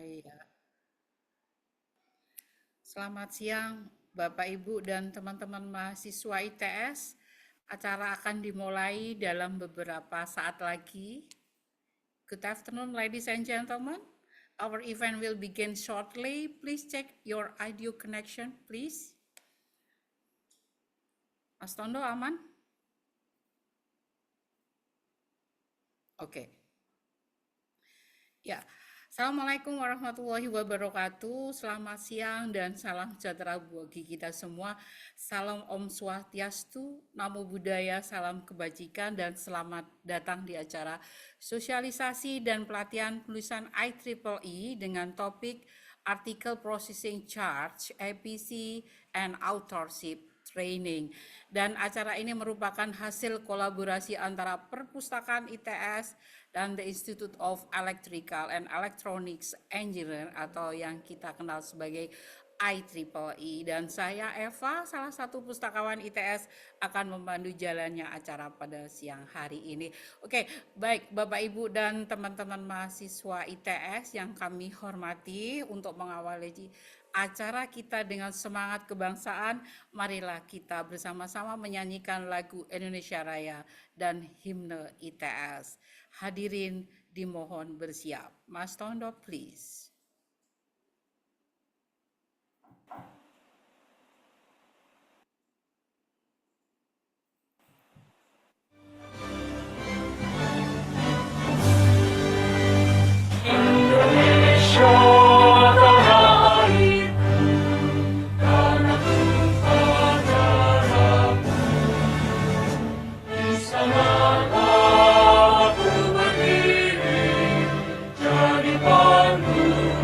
Iya. Selamat siang, Bapak, Ibu, dan teman-teman mahasiswa ITS. Acara akan dimulai dalam beberapa saat lagi. Good afternoon, ladies and gentlemen. Our event will begin shortly. Please check your audio connection, please. Mas Tondo aman? Oke. Ya, Assalamualaikum warahmatullahi wabarakatuh. Selamat siang dan salam sejahtera bagi kita semua. Salam Om Swastiastu, Namo Buddhaya, salam kebajikan, dan selamat datang di acara sosialisasi dan pelatihan penulisan IEEE dengan topik Article Processing Charge, APC, and Authorship Training. Dan acara ini merupakan hasil kolaborasi antara Perpustakaan ITS dan the Institut of Electrical and Electronics Engineering atau yang kita kenal sebagai IEEE. Dan saya Eva, salah satu pustakawan ITS, akan memandu jalannya acara pada siang hari ini. Oke, baik Bapak Ibu dan teman-teman mahasiswa ITS yang kami hormati, untuk mengawali acara kita dengan semangat kebangsaan, marilah kita bersama-sama menyanyikan lagu Indonesia Raya dan himne ITS. Hadirin dimohon bersiap. Mas Tondo, please. Jadi pandu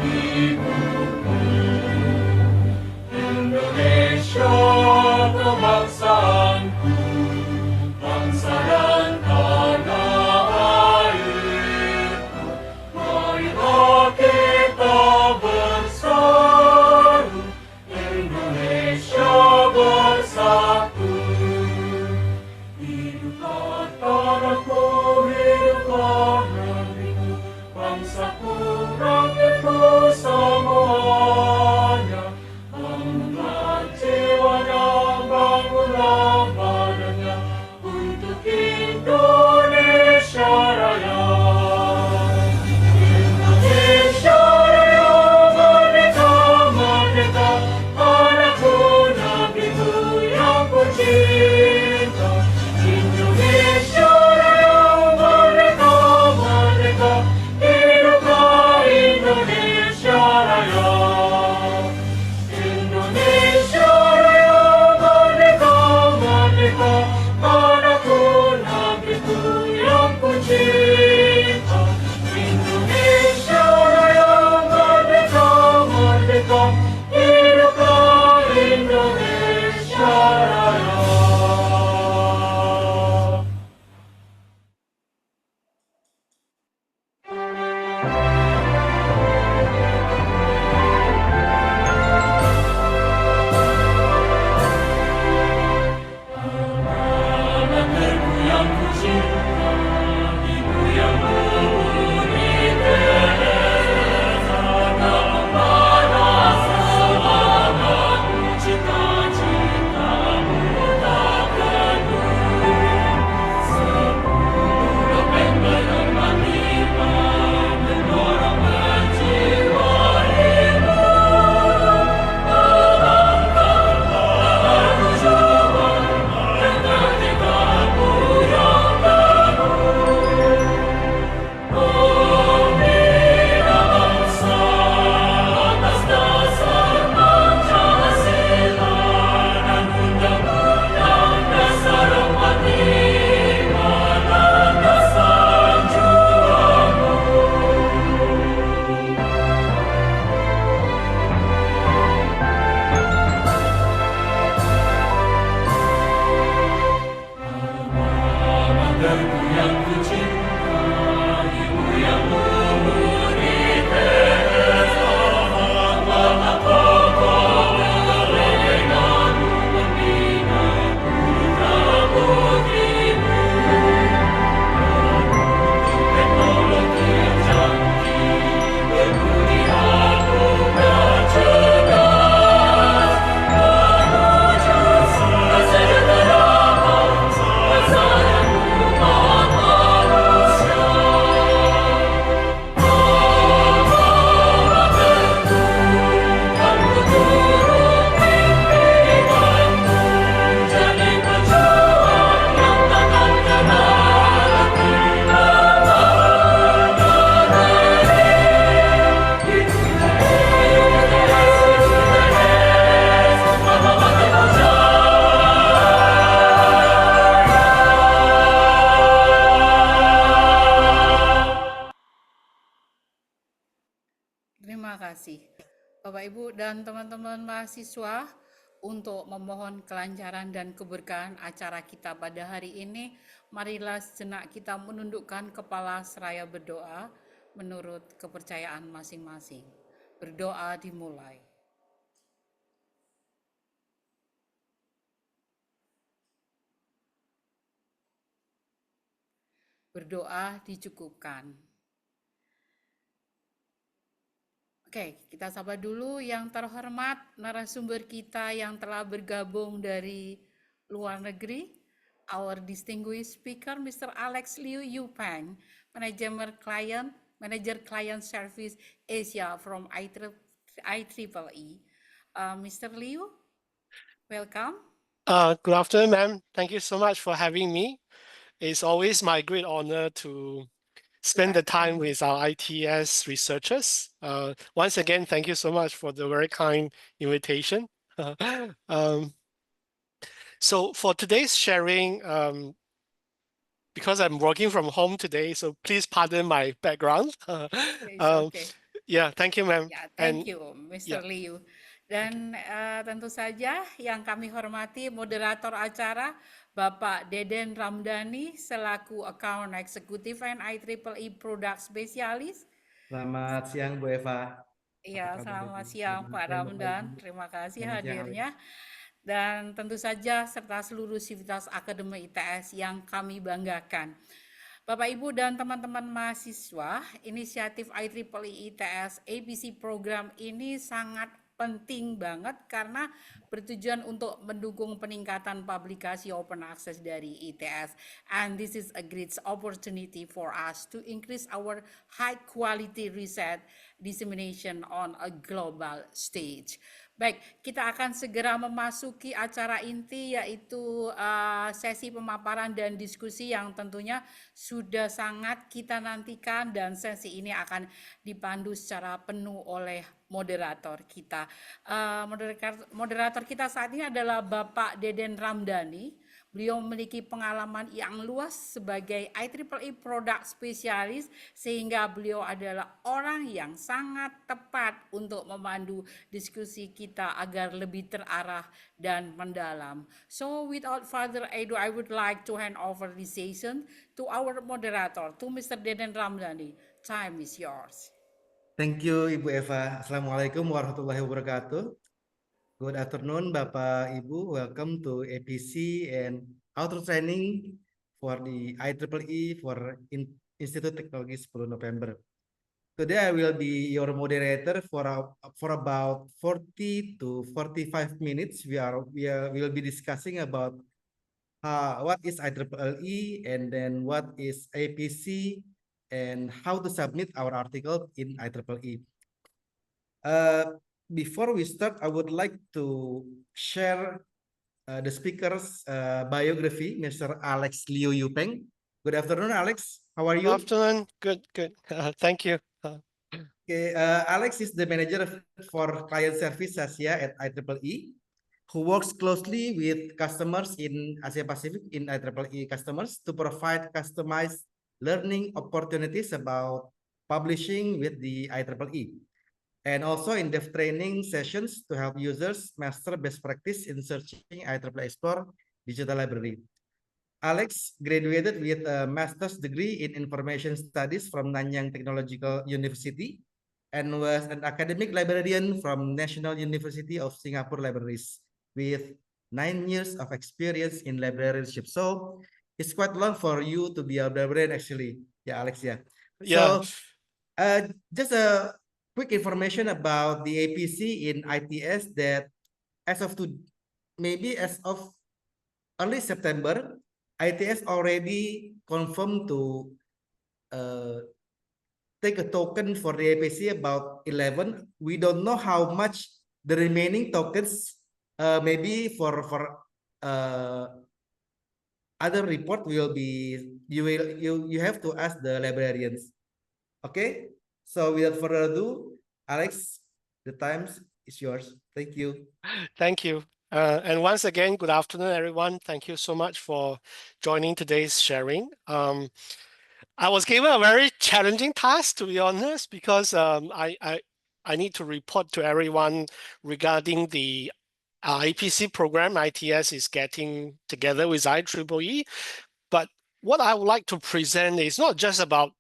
Terima kasih, Bapak Ibu dan teman-teman mahasiswa, untuk memohon kelancaran dan keberkahan acara kita pada hari ini. Marilah sejenak kita menundukkan kepala seraya berdoa menurut kepercayaan masing-masing. Berdoa dimulai. Berdoa dicukupkan. Oke, kita sapa dulu yang terhormat narasumber kita yang telah bergabung dari luar negeri. Our distinguished speaker, Mr. Alex Liu Yupeng, Manager Client Service Asia from IEEE. Mr. Liu, welcome. Good afternoon, ma'am. Thank you so much for having me. It's always my great honor to spend the time with our ITS researchers. Once again, thank you so much for the very kind invitation. So for today's sharing, because I'm working from home today, so please pardon my background. It's okay. Yeah, thank you, ma'am. Ya, thank you, Mr. Liu. Dan tentu saja yang kami hormati moderator acara, Bapak Deden Ramdhani selaku Account Executive and IEEE Product Specialist. Selamat siang Bu Eva. Iya, selamat siang Pak Ramdan. Terima kasih hadirnya. Dan tentu saja serta seluruh sivitas akademik ITS yang kami banggakan. Bapak, Ibu, dan teman-teman mahasiswa, inisiatif IEEE ITS APC program ini sangat penting banget karena bertujuan untuk mendukung peningkatan publikasi open access dari ITS. And this is a great opportunity for us to increase our high quality research dissemination on a global stage. Baik, kita akan segera memasuki acara inti, yaitu sesi pemaparan dan diskusi yang tentunya sudah sangat kita nantikan, dan sesi ini akan dipandu secara penuh oleh moderator kita. Moderator kita saat ini adalah Bapak Deden Ramdhani. Beliau memiliki pengalaman yang luas sebagai IEEE Product Specialist, sehingga beliau adalah orang yang sangat tepat untuk memandu diskusi kita agar lebih terarah dan mendalam. So without further ado, I would like to hand over the session to our moderator, to Mr. Deden Ramdhani. Time is yours. Thank you Ibu Eva. Assalamualaikum warahmatullahi wabarakatuh. Good afternoon Bapak Ibu. Welcome to APC and Authorship Training for the IEEE for Institut Teknologi 10 November. Today I will be your moderator for about 40 to 45 minutes. We will be discussing about what is IEEE and then what is APC and how to submit our article in IEEE. Before we start, I would like to share the speaker's biography, Mr. Alex Liu Yupeng. Good afternoon, Alex. How are you? Good afternoon. Good. Thank you. Okay, Alex is the manager for client service Asia at IEEE, who works closely with customers in Asia Pacific in IEEE customers to provide customized learning opportunities about publishing with the IEEE. And also in-depth training sessions to help users master best practice in searching IEEE Explore digital library. Alex graduated with a master's degree in information studies from Nanyang Technological University and was an academic librarian from National University of Singapore Libraries with 9 years of experience in librarianship. So it's quite long for you to be a librarian actually. Yeah, Alex, yeah. Yeah. So just a quick information about the APC in ITS that as of early September, ITS already confirmed to take a token for the APC about 11. We don't know how much the remaining tokens maybe for other report will be you have to ask the librarians. Okay. So without further ado, Alex, the time is yours. Thank you. Thank you. And once again, good afternoon, everyone. Thank you so much for joining today's sharing. I was given a very challenging task, to be honest, because I need to report to everyone regarding the APC program ITS is getting together with IEEE. But what I would like to present is not just about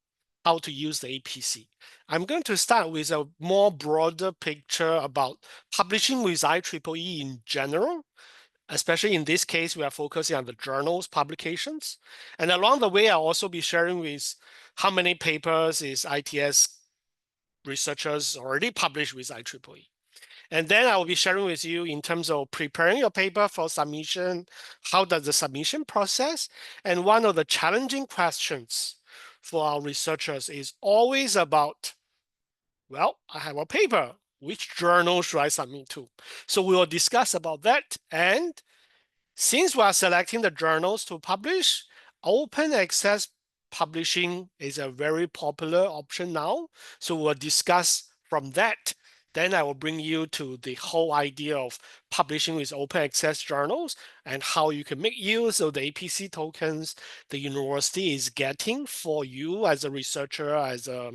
how to use the APC. I'm going to start with a more broader picture about publishing with IEEE in general. Especially in this case, we are focusing on the journals publications. And along the way, I'll also be sharing with how many papers is ITS researchers already published with IEEE. And then I will be sharing with you in terms of preparing your paper for submission, how does the submission process? And one of the challenging questions for our researchers is always about, well, I have a paper, which journal should I submit to? So we will discuss about that. And since we are selecting the journals to publish, open access publishing is a very popular option now. So we'll discuss from that. Then I will bring you to the whole idea of publishing with open access journals and how you can make use of the APC tokens the university is getting for you as a researcher, as a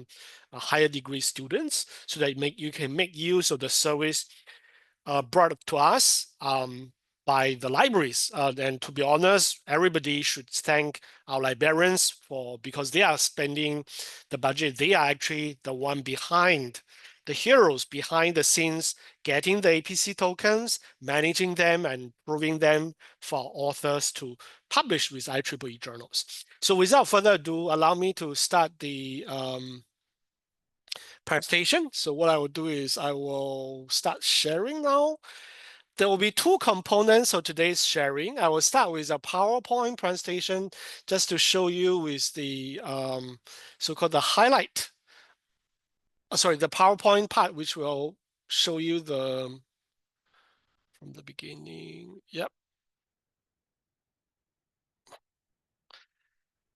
higher degree students, so that you can make use of the service brought to us by the libraries. And to be honest, everybody should thank our librarians because they are spending the budget. They are actually the one behind, the heroes behind the scenes, getting the APC tokens, managing them, and proving them for authors to publish with IEEE journals. So without further ado, allow me to start the presentation. So what I will do is I will start sharing now. There will be two components of today's sharing. I will start with a PowerPoint presentation just to show you with the so-called the highlight. Sorry, the PowerPoint part, which will show you the from the beginning. Yep.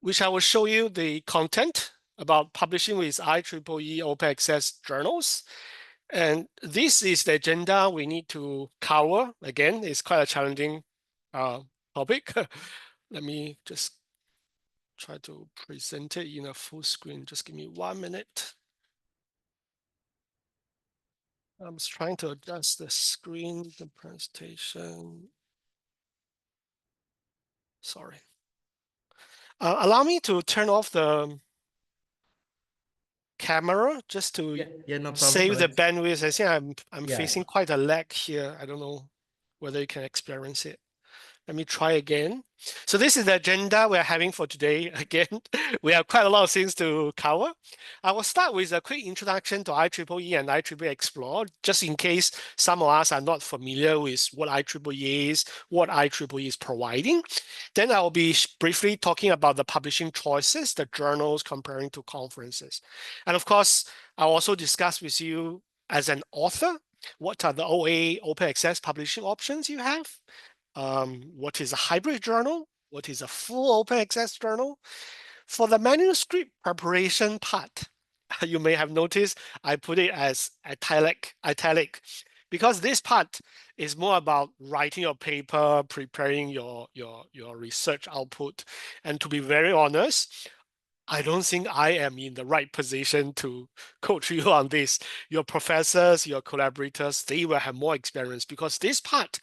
Which I will show you the content about publishing with IEEE open access journals. And this is the agenda we need to cover. Again, it's quite a challenging topic. Let me just try to present it in a full screen. Just give me 1 minute. I'm just trying to adjust the screen, the presentation. Sorry. Allow me to turn off the camera just to no problem, save the Alex. bandwidth. I think I'm Yeah. facing quite a lag here. I don't know whether you can experience it. Let me try again. So this is the agenda we're having for today. Again, we have quite a lot of things to cover. I will start with a quick introduction to IEEE and IEEE Explore, just in case some of us are not familiar with what IEEE is, what IEEE is providing. Then I will be briefly talking about the publishing choices, the journals comparing to conferences. And of course, I'll also discuss with you as an author, what are the OA, open access publishing options you have? What is a hybrid journal? What is a full open access journal? For the manuscript preparation part, you may have noticed I put it as italic, because this part is more about writing your paper, preparing your research output. And to be very honest, I don't think I am in the right position to coach you on this. Your professors, your collaborators, they will have more experience because this part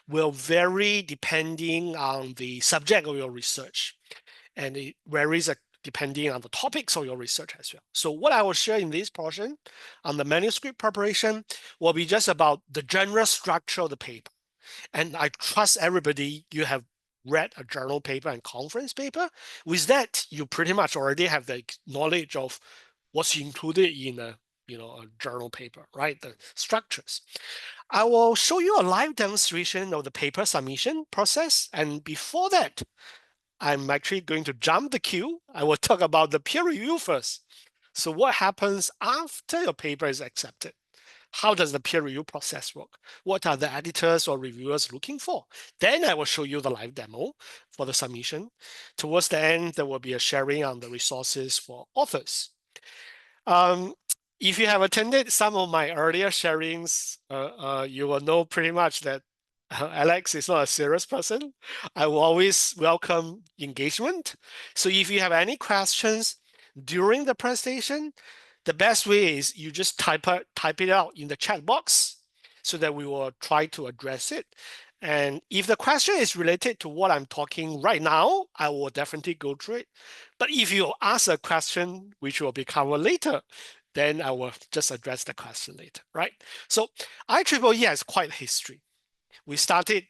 will vary depending on the subject of your research. And it varies depending on the topics of your research as well. So what I will share in this portion on the manuscript preparation will be just about the general structure of the paper. And I trust everybody, you have read a journal paper and conference paper. With that, you pretty much already have the knowledge of what's included in a journal paper, right? The structures. I will show you a live demonstration of the paper submission process. And before that, I'm actually going to jump the queue. I will talk about the peer review first. So what happens after your paper is accepted? How does the peer review process work? What are the editors or reviewers looking for? Then I will show you the live demo for the submission. Towards the end, there will be a sharing on the resources for authors. If you have attended some of my earlier sharings, you will know pretty much that Alex is not a serious person. I will always welcome engagement. So if you have any questions during the presentation, the best way is you just type it out in the chat box so that we will try to address it. And if the question is related to what I'm talking right now, I will definitely go through it. But if you ask a question which will be covered later, then I will just address the question later, right? So IEEE has quite a history. We started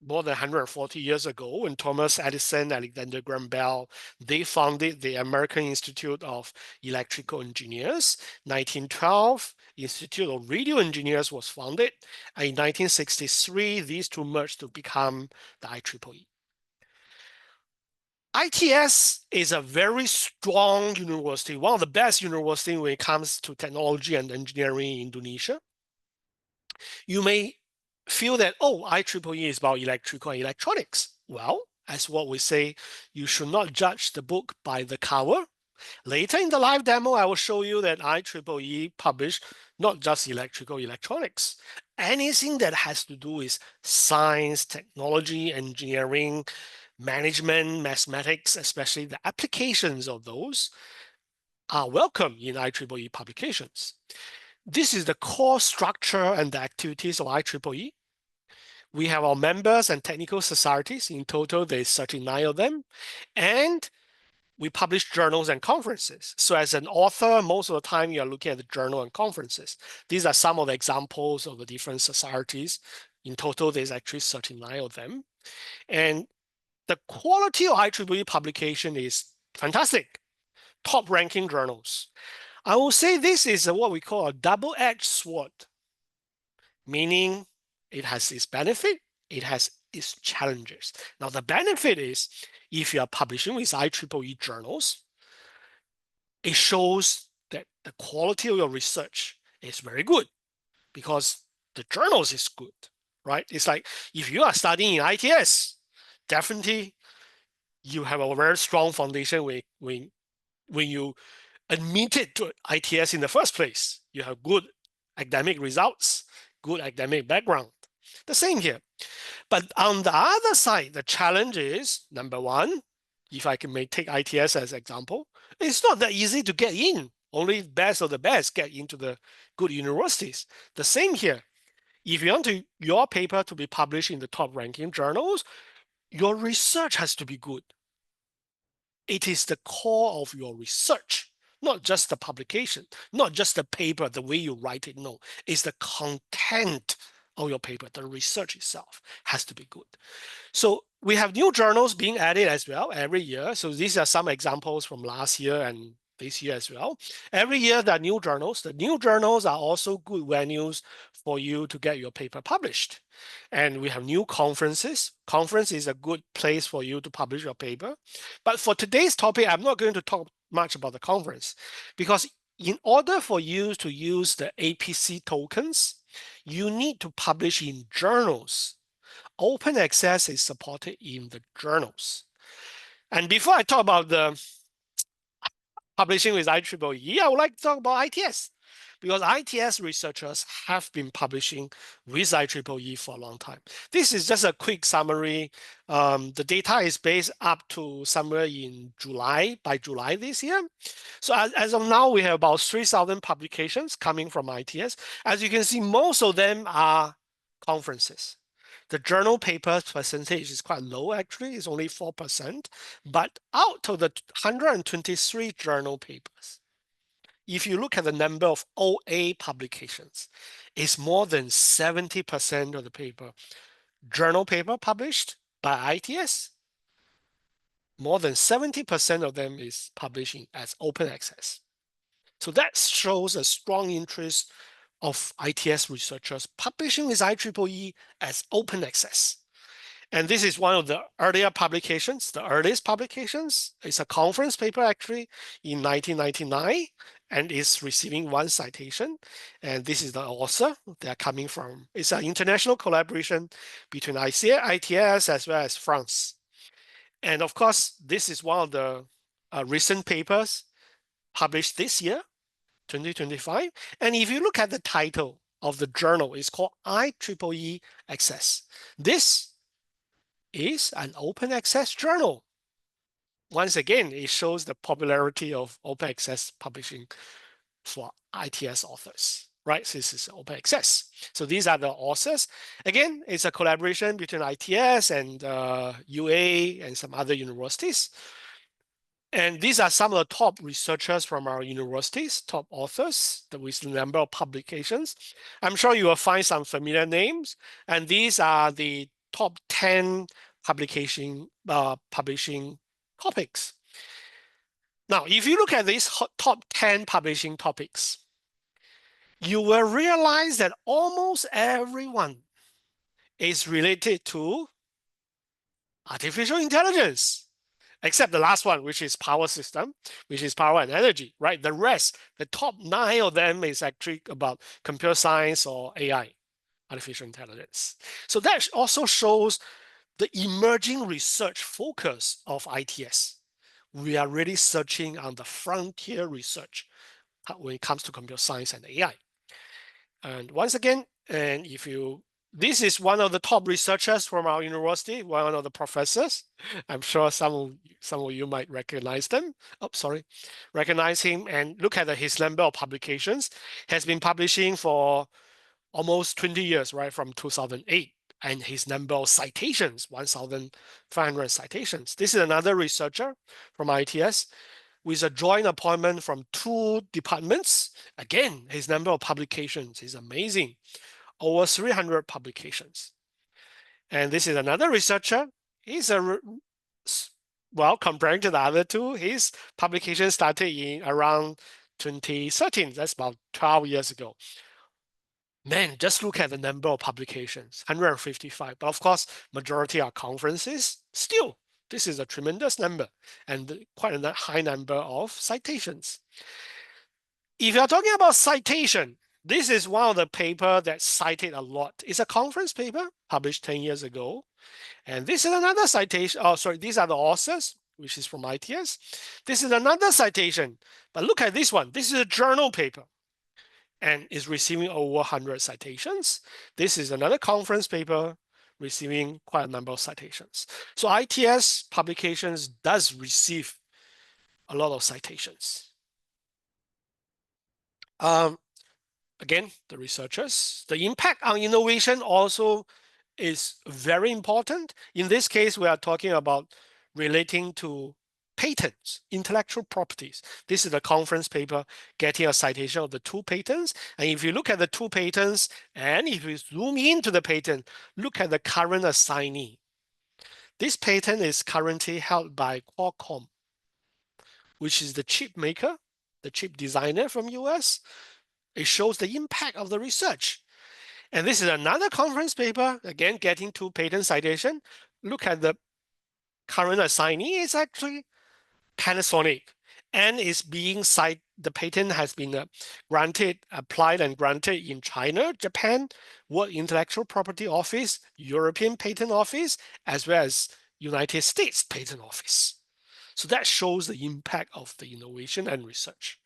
more than 140 years ago when Thomas Edison, Alexander Graham Bell, they founded the American Institute of Electrical Engineers. 1912, Institute of Radio Engineers was founded. And in 1963, these two merged to become the IEEE. ITS is a very strong university, one of the best universities when it comes to technology and engineering in Indonesia. You may feel that, oh, IEEE is about electrical and electronics. Well, as what we say, you should not judge the book by the cover. Later in the live demo, I will show you that IEEE published not just electrical electronics. Anything that has to do with science, technology, engineering, management, mathematics, especially the applications of those, are welcome in IEEE publications. This is the core structure and the activities of IEEE. We have our members and technical societies. In total, there's 39 of them. And we publish journals and conferences. So as an author, most of the time you're looking at the journal and conferences. These are some of the examples of the different societies. In total, there's actually 39 of them. And the quality of IEEE publication is fantastic. Top ranking journals. I will say this is what we call a double-edged sword, meaning it has its benefit, it has its challenges. Now, the benefit is if you are publishing with IEEE journals, it shows that the quality of your research is very good because the journals is good, right? It's like if you are studying in ITS, definitely you have a very strong foundation when you admitted to ITS in the first place. You have good academic results, good academic background. The same here. But on the other side, the challenge is, number one, if I can take ITS as an example, it's not that easy to get in. Only best of the best get into the good universities. The same here. If you want your paper to be published in the top ranking journals, your research has to be good. It is the core of your research, not just the publication, not just the paper, the way you write it. No, it's the content of your paper. The research itself has to be good. So we have new journals being added as well every year. So these are some examples from last year and this year as well. Every year there are new journals. The new journals are also good venues for you to get your paper published. And we have new conferences. Conference is a good place for you to publish your paper. But for today's topic, I'm not going to talk much about the conference because in order for you to use the APC tokens, you need to publish in journals. Open access is supported in the journals. And before I talk about the publishing with IEEE, I would like to talk about ITS because ITS researchers have been publishing with IEEE for a long time. This is just a quick summary. The data is based up to somewhere in July, by July this year. So as of now, we have about 3,000 publications coming from ITS. As you can see, most of them are conferences. The journal papers percentage is quite low, actually. It's only 4%. But out of the 123 journal papers, if you look at the number of OA publications, it's more than 70% of the paper. Journal paper published by ITS, more than 70% of them is publishing as open access. So that shows a strong interest of ITS researchers publishing with IEEE as open access. And this is one of the earlier publications. The earliest publications is a conference paper actually in 1999 and is receiving 1 citation. And this is the author. They're coming from, it's an international collaboration between ITS as well as France. And of course, this is one of the recent papers published this year, 2025. And if you look at the title of the journal, it's called IEEE Access. This is an open access journal. Once again, it shows the popularity of open access publishing for ITS authors, right? So this is open access. So these are the authors. Again, it's a collaboration between ITS and UA and some other universities. And these are some of the top researchers from our universities, top authors with the number of publications. I'm sure you will find some familiar names. And these are the top 10 publishing topics. Now, if you look at these top 10 publishing topics, you will realize that almost everyone is related to artificial intelligence, except the last one, which is power system, which is power and energy, right? The rest, the top 9 of them is actually about computer science or AI, artificial intelligence. So that also shows the emerging research focus of ITS. We are really searching on the frontier research when it comes to computer science and AI. And once again, and this is one of the top researchers from our university, one of the professors. I'm sure some of you might recognize them. Recognize him and look at his number of publications. Has been publishing for almost 20 years, right, from 2008. And his number of citations, 1,500 citations. This is another researcher from ITS with a joint appointment from 2 departments. Again, his number of publications is amazing, over 300 publications. And this is another researcher. He's comparing to the other 2, his publication started in around 2013. That's about 12 years ago. Man, just look at the number of publications, 155. But of course, majority are conferences. Still, this is a tremendous number and quite a high number of citations. If you're talking about citation, this is one of the papers that cited a lot. It's a conference paper published 10 years ago. And this is another citation. Oh, sorry, these are the authors, which is from ITS. This is another citation. But look at this one. This is a journal paper and is receiving over 100 citations. This is another conference paper receiving quite a number of citations. So ITS publications does receive a lot of citations. Again, the researchers, the impact on innovation also is very important. In this case, we are talking about relating to patents, intellectual properties. This is a conference paper getting a citation of the 2 patents. And if you look at the 2 patents, and if you zoom into the patent, look at the current assignee. This patent is currently held by Qualcomm, which is the chip maker, the chip designer from US. It shows the impact of the research. And this is another conference paper, again, getting 2 patent citation. Look at the current assignee is actually Panasonic, and is being cited. The patent has been applied and granted in China, Japan, World Intellectual Property Office, European Patent Office, as well as United States Patent Office. So that shows the impact of the innovation and research.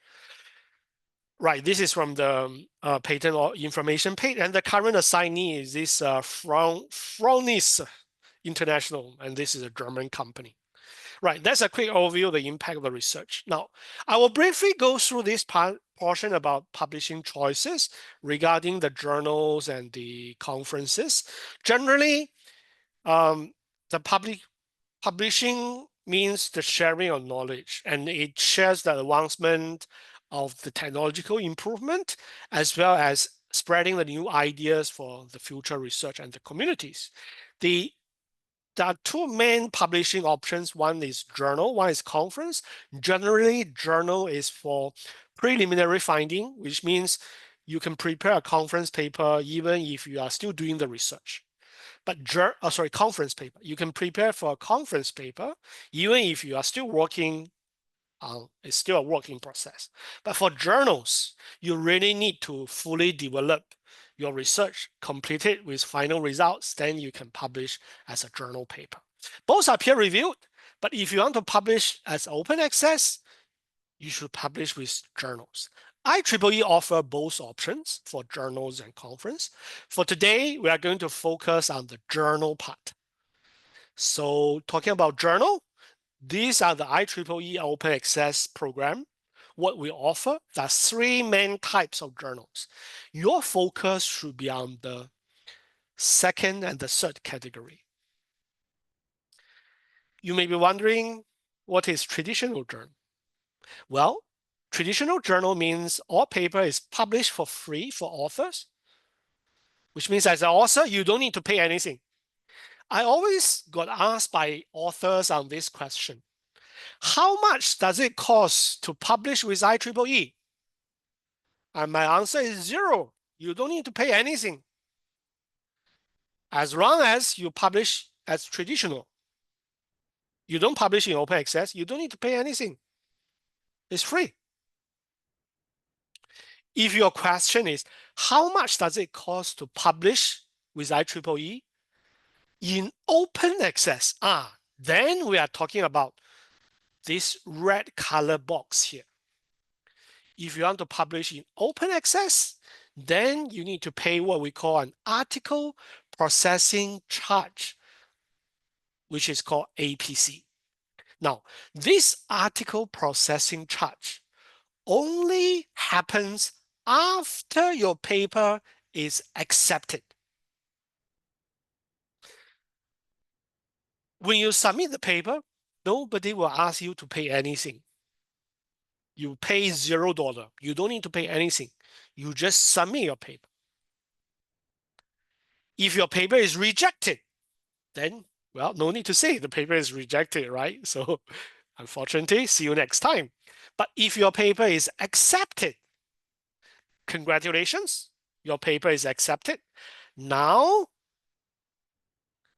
Right, this is from the patent or information page, and the current assignee is this Fraunis International, and this is a German company. Right, that's a quick overview of the impact of the research. Now, I will briefly go through this portion about publishing choices regarding the journals and the conferences. Generally, the publishing means the sharing of knowledge, and it shares the advancement of the technological improvement, as well as spreading the new ideas for the future research and the communities. There are 2 main publishing options. One is journal, one is conference. Generally, journal is for preliminary finding, which means you can prepare a conference paper even if you are still doing the research. But conference paper, you can prepare for a conference paper even if you are still working on, it's still a working process. But for journals, you really need to fully develop your research, complete it with final results, then you can publish as a journal paper. Both are peer-reviewed, but if you want to publish as open access, you should publish with journals. IEEE offer both options for journals and conference. For today, we are going to focus on the journal part. So talking about journal, these are the IEEE open access program. what we offer. There are three main types of journals. Your focus should be on the second and the third category. You may be wondering, what is traditional journal? Well, traditional journal means all paper is published for free for authors, which means as an author, you don't need to pay anything. I always got asked by authors on this question. How much does it cost to publish with IEEE? And my answer is zero. You don't need to pay anything. As long as you publish as traditional. You don't publish in open access, you don't need to pay anything. It's free. If your question is, how much does it cost to publish with IEEE in open access? Then we are talking about this red color box here. If you want to publish in open access, then you need to pay what we call an article processing charge, which is called APC. Now, this article processing charge only happens after your paper is accepted. When you submit the paper, nobody will ask you to pay anything. You pay $0. You don't need to pay anything. You just submit your paper. If your paper is rejected, then, well, no need to say the paper is rejected, right? So unfortunately, see you next time. But if your paper is accepted, congratulations, your paper is accepted. Now,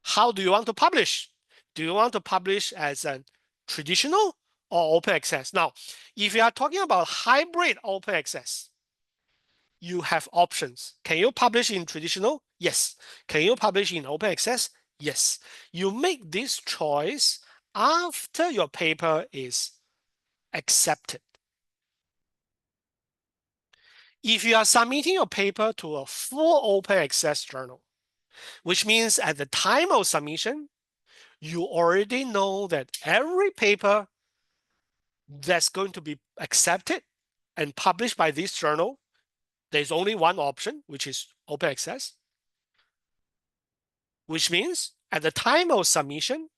how do you want to publish? Do you want to publish as a traditional or open access? Now, if you are talking about hybrid open access, you have options. Can you publish in traditional? Yes. Can you publish in open access? Yes. You make this choice after your paper is accepted. If you are submitting your paper to a full open access journal, which means at the time of submission, you already know that every paper that's going to be accepted and published by this journal, there's only one option, which is open access, which means at the time of submission,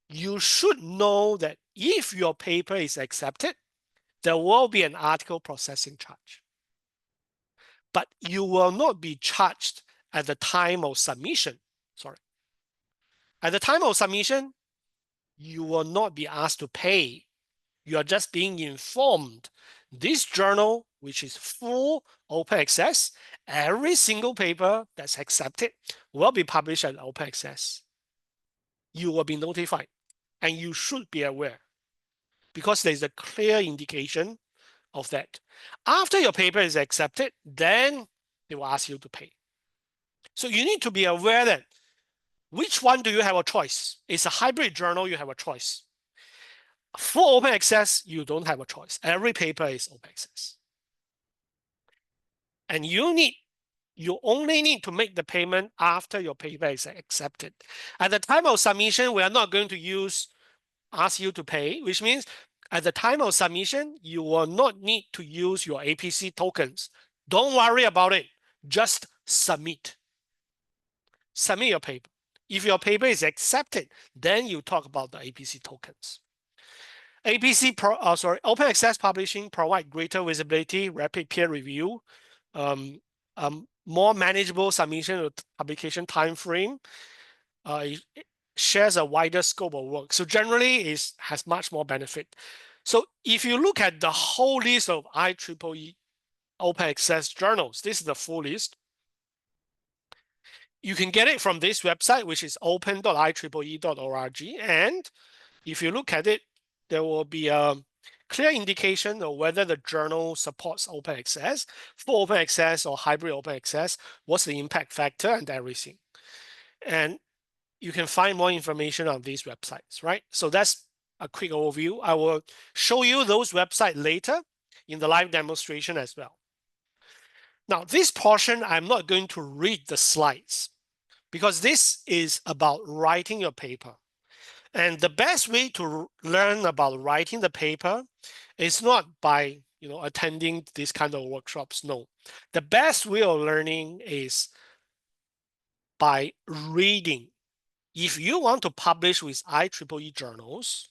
you should know that if your paper is accepted, there will be an article processing charge. But you will not be charged at the time of submission. Sorry. At the time of submission, you will not be asked to pay. You are just being informed. This journal, which is full open access, every single paper that's accepted will be published at open access. You will be notified, and you should be aware because there's a clear indication of that. After your paper is accepted, then they will ask you to pay. So you need to be aware that which one do you have a choice? It's a hybrid journal, you have a choice. For open access, you don't have a choice. Every paper is open access. And you only need to make the payment after your paper is accepted. At the time of submission, we are not going to ask you to pay, which means at the time of submission, you will not need to use your APC tokens. Don't worry about it. Just submit. Submit your paper. If your paper is accepted, then you talk about the APC tokens. Open access publishing provide greater visibility, rapid peer review, more manageable submission or publication time frame. It shares a wider scope of work. So generally, it has much more benefit. So if you look at the whole list of IEEE open access journals, this is the full list. You can get it from this website, which is open.ieee.org. And if you look at it, there will be a clear indication of whether the journal supports open access, full open access or hybrid open access, what's the impact factor and everything. And you can find more information on these websites, right? So that's a quick overview. I will show you those websites later in the live demonstration as well. Now, this portion, I'm not going to read the slides because this is about writing your paper. And the best way to learn about writing the paper It's not by attending these kind of workshops. No, the best way of learning is by reading. If you want to publish with IEEE journals,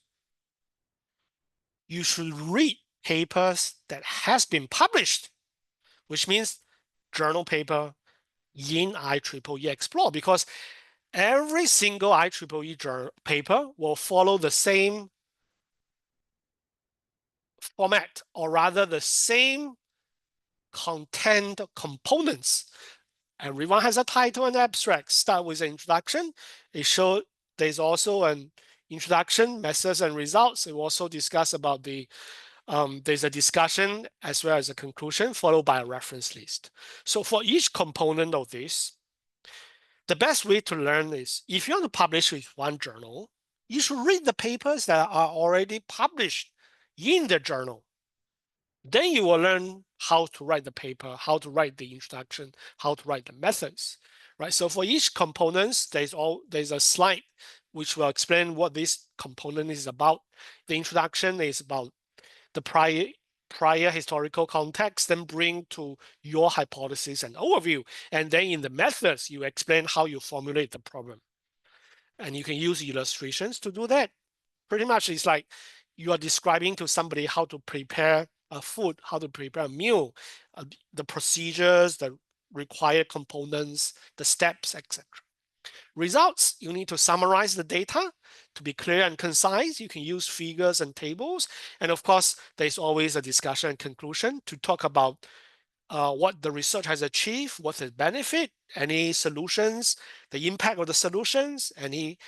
you should read papers that has been published, which means journal paper in IEEE Explore, because every single IEEE journal paper will follow the same format, or rather the same content components. Everyone has a title and abstract. Start with an introduction. It shows there's also an introduction, methods and results. It will also discuss about the there's a discussion as well as a conclusion, followed by a reference list. So for each component of this, the best way to learn is, if you want to publish with one journal, you should read the papers that are already published in the journal. Then you will learn how to write the paper, how to write the introduction, how to write the methods, right? So for each component, there's a slide which will explain what this component is about. The introduction is about the prior historical context, then bring to your hypothesis and overview. And then in the methods, you explain how you formulate the problem. And you can use illustrations to do that. Pretty much it's like you are describing to somebody how to prepare a food, how to prepare a meal, the procedures, the required components, the steps, etc. Results, you need to summarize the data to be clear and concise. You can use figures and tables. And of course, there's always a discussion and conclusion to talk about what the research has achieved, what's the benefit, any solutions, the impact of the solutions, any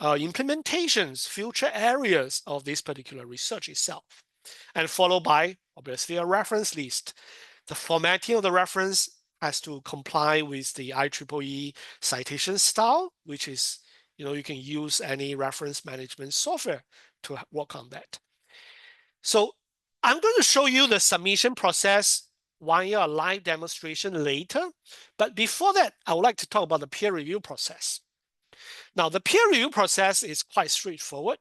implementations, future areas of this particular research itself. And followed by, obviously, a reference list. The formatting of the reference has to comply with the IEEE citation style, which is, you can use any reference management software to work on that. So I'm going to show you the submission process via a live demonstration later. But before that, I would like to talk about the peer review process. Now, the peer review process is quite straightforward.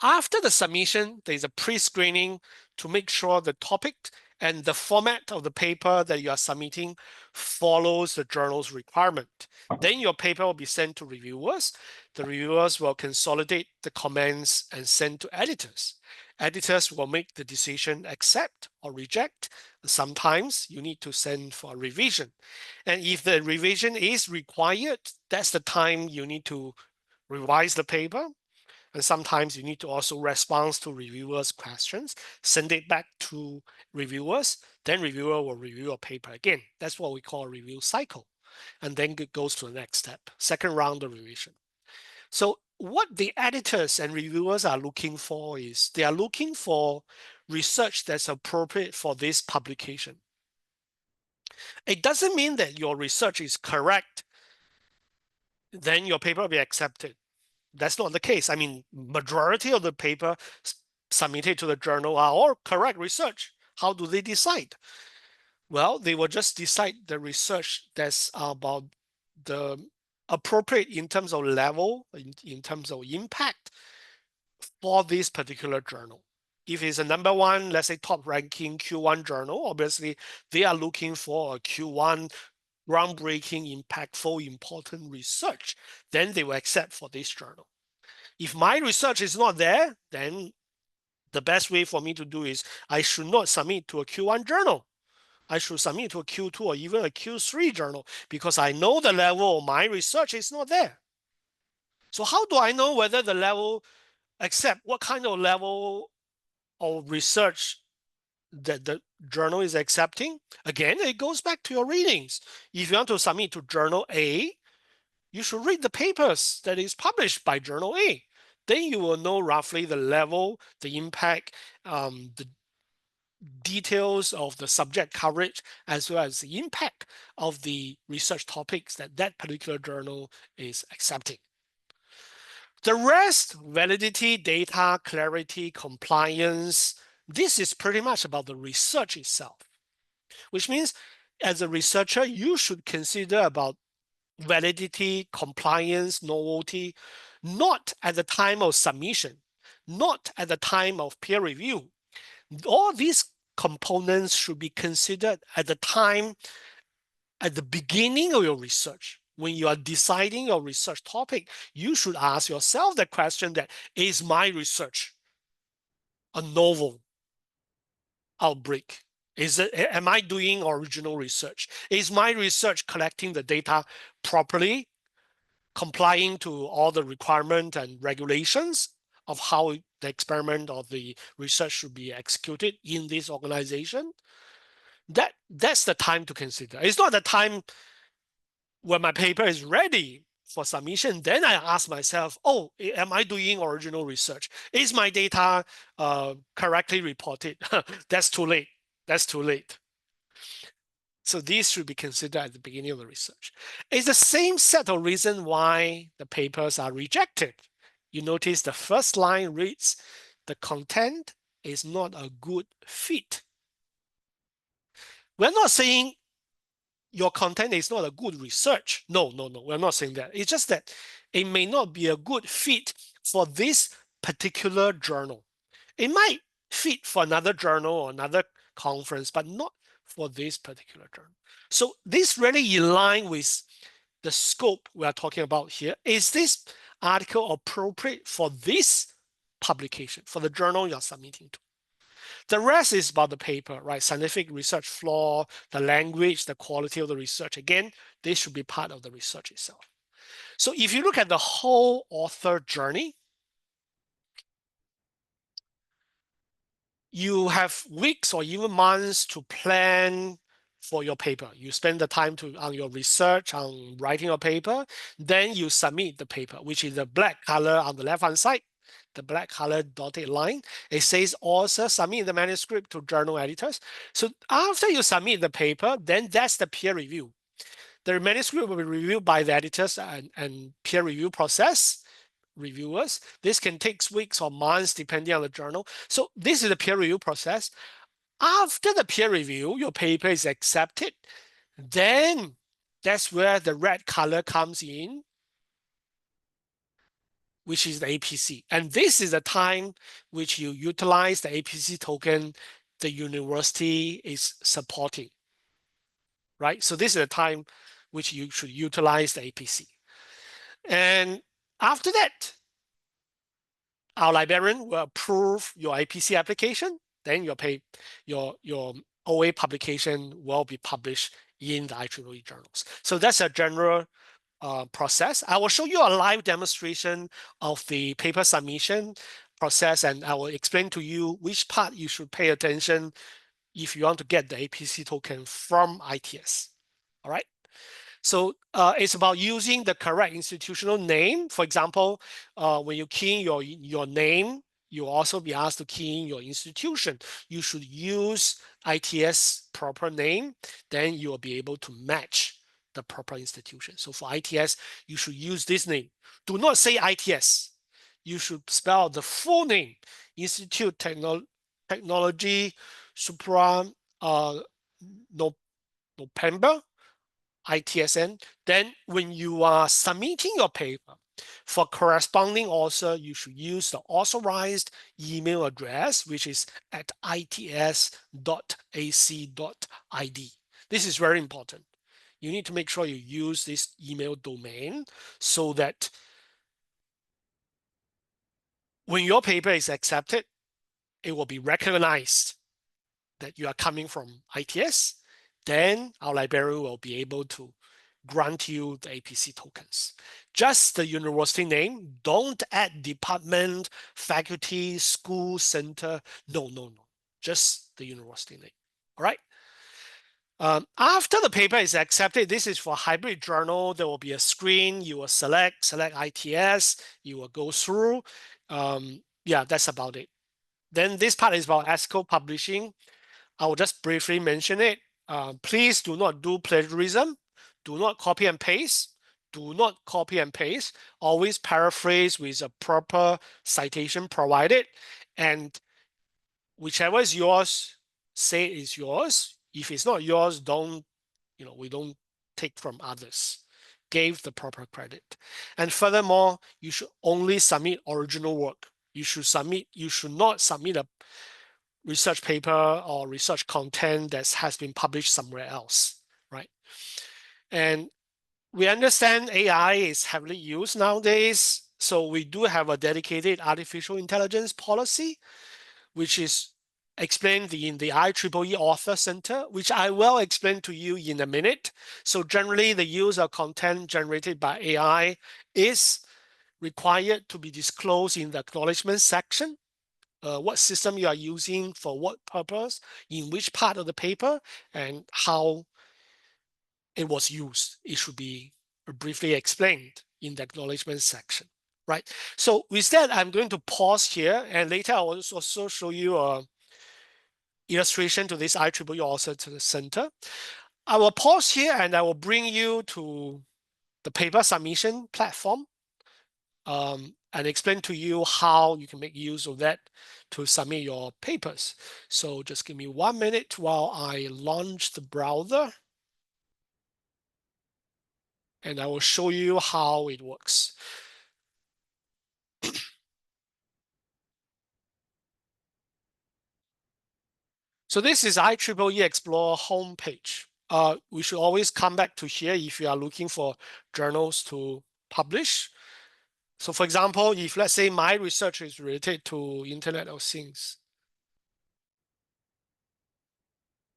After the submission, there's a pre-screening to make sure the topic and the format of the paper that you are submitting follows the journal's requirement. Then your paper will be sent to reviewers. The reviewers will consolidate the comments and send to editors. Editors will make the decision accept or reject. Sometimes you need to send for a revision. And if the revision is required, that's the time you need to revise the paper. And sometimes you need to also respond to reviewers' questions, send it back to reviewers, then reviewer will review a paper again. That's what we call a review cycle. And then it goes to the next step, second round of revision. So what the editors and reviewers are looking for is they are looking for research that's appropriate for this publication. It doesn't mean that your research is correct, then your paper will be accepted. That's not the case. I mean, majority of the paper submitted to the journal are all correct research. How do they decide? Well, they will just decide the research that's about the appropriate in terms of level, in terms of impact for this particular journal. If it's a number one, let's say top ranking Q1 journal, obviously they are looking for a Q1 groundbreaking, impactful, important research, then they will accept for this journal. If my research is not there, then the best way for me to do is I should not submit to a Q1 journal. I should submit to a Q2 or even a Q3 journal because I know the level of my research is not there. So how do I know whether the level, what kind of level of research that the journal is accepting? Again, it goes back to your readings. If you want to submit to journal A, you should read the papers that is published by journal A. Then you will know roughly the level, the impact, the details of the subject coverage, as well as the impact of the research topics that that particular journal is accepting. The rest, validity, data, clarity, compliance, this is pretty much about the research itself, which means as a researcher, you should consider about validity, compliance, novelty, not at the time of submission, not at the time of peer review. All these components should be considered at the time, at the beginning of your research. When you are deciding your research topic, you should ask yourself the question that, is my research a novel outbreak? Am I doing original research? Is my research collecting the data properly, complying to all the requirements and regulations of how the experiment or the research should be executed in this organization? That's the time to consider. It's not the time when my paper is ready for submission. Then I ask myself, oh, am I doing original research? Is my data correctly reported? That's too late. That's too late. So these should be considered at the beginning of the research. It's the same set of reasons why the papers are rejected. You notice the first line reads, the content is not a good fit. We're not saying your content is not a good research. No, we're not saying that. It's just that it may not be a good fit for this particular journal. It might fit for another journal or another conference, but not for this particular journal. So this really in line with the scope we are talking about here. Is this article appropriate for this publication, for the journal you're submitting to? The rest is about the paper, right? Scientific research flaw, the language, the quality of the research. Again, this should be part of the research itself. So if you look at the whole author journey, you have weeks or even months to plan for your paper. You spend the time on your research, on writing your paper, then you submit the paper, which is the black color on the left-hand side, the black color dotted line. It says author submit the manuscript to journal editors. So after you submit the paper, then that's the peer review. The manuscript will be reviewed by the editors and peer review process. Reviewers. This can take weeks or months depending on the journal. So this is the peer review process. After the peer review, your paper is accepted. Then that's where the red color comes in, which is the APC. And this is the time which you utilize the APC token the university is supporting, right? So this is the time which you should utilize the APC. And after that, our librarian will approve your APC application. Then your OA publication will be published in the IEEE journals. So that's a general process. I will show you a live demonstration of the paper submission process, and I will explain to you which part you should pay attention if you want to get the APC token from ITS. All right. So it's about using the correct institutional name. For example, when you key in your name, you'll also be asked to key in your institution. You should use ITS proper name, then you will be able to match the proper institution. So for ITS, you should use this name. Do not say ITS. You should spell the full name, Institut Teknologi Sepuluh Nopember, ITSN. Then when you are submitting your paper for corresponding author, you should use the authorized email address, which is at its.ac.id. This is very important. You need to make sure you use this email domain so that when your paper is accepted, it will be recognized that you are coming from ITS. Then our librarian will be able to grant you the APC tokens. Just the university name. Don't add department, faculty, school, center. No. Just the university name. All right. After the paper is accepted, this is for hybrid journal. There will be a screen. You will select ITS. You will go through. Yeah, that's about it. Then this part is about ethical publishing. I will just briefly mention it. Please do not do plagiarism. Do not copy and paste. Do not copy and paste. Always paraphrase with a proper citation provided. And whichever is yours, say it is yours. If it's not yours, we don't take from others. Give the proper credit. And furthermore, you should only submit original work. You should not submit a research paper or research content that has been published somewhere else, right? And we understand AI is heavily used nowadays, so we do have a dedicated artificial intelligence policy, which is explained in the IEEE Author Center, which I will explain to you in a minute. So generally, the use of content generated by AI is required to be disclosed in the acknowledgement section. What system you are using for what purpose, in which part of the paper, and how it was used. It should be briefly explained in the acknowledgement section, right? So with that, I'm going to pause here, and later I will also show you a illustration to this IEEE Author Center. I will pause here and I will bring you to the paper submission platform and explain to you how you can make use of that to submit your papers. So just give me 1 minute while I launch the browser. And I will show you how it works. So this is IEEE Explorer homepage. We should always come back to here if you are looking for journals to publish. So for example, if let's say my research is related to Internet of Things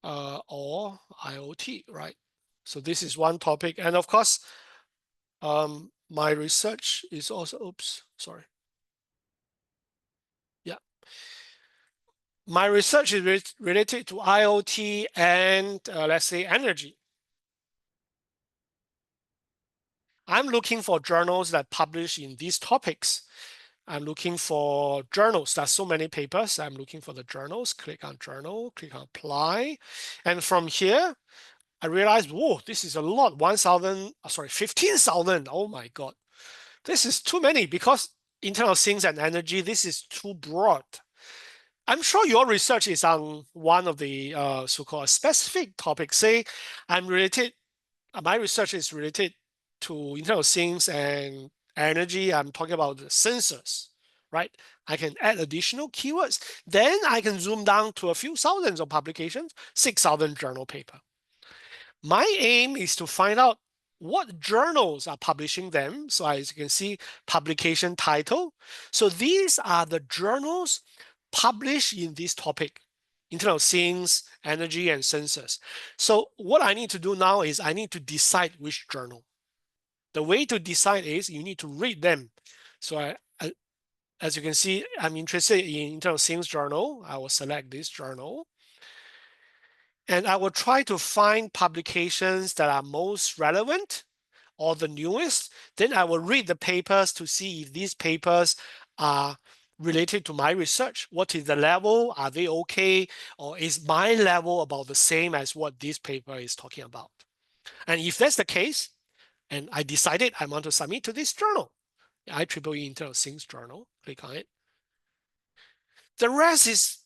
or IoT, right? So this is one topic. And of course, my research is also, oops, sorry. Yeah. My research is related to IoT and let's say energy. I'm looking for journals that publish in these topics. I'm looking for journals. There's so many papers. I'm looking for the journals. Click on journal, click on apply. And from here, I realized, whoa, this is a lot. 15,000. Oh my God. This is too many because Internet of Things and energy, this is too broad. I'm sure your research is on one of the so-called specific topics. Say my research is related to Internet of Things and energy. I'm talking about the sensors, right? I can add additional keywords. Then I can zoom down to a few thousands of publications, 6,000 journal paper. My aim is to find out what journals are publishing them. So as you can see, publication title. So these are the journals published in this topic, Internet of Things, energy, and sensors. So what I need to do now is I need to decide which journal. The way to decide is you need to read them. So as you can see, I'm interested in Internet of Things journal. I will select this journal. And I will try to find publications that are most relevant or the newest. Then I will read the papers to see if these papers are related to my research. What is the level? Are they okay? Or is my level about the same as what this paper is talking about? And if that's the case, and I decided I want to submit to this journal, IEEE Internet of Things journal, click on it. The rest is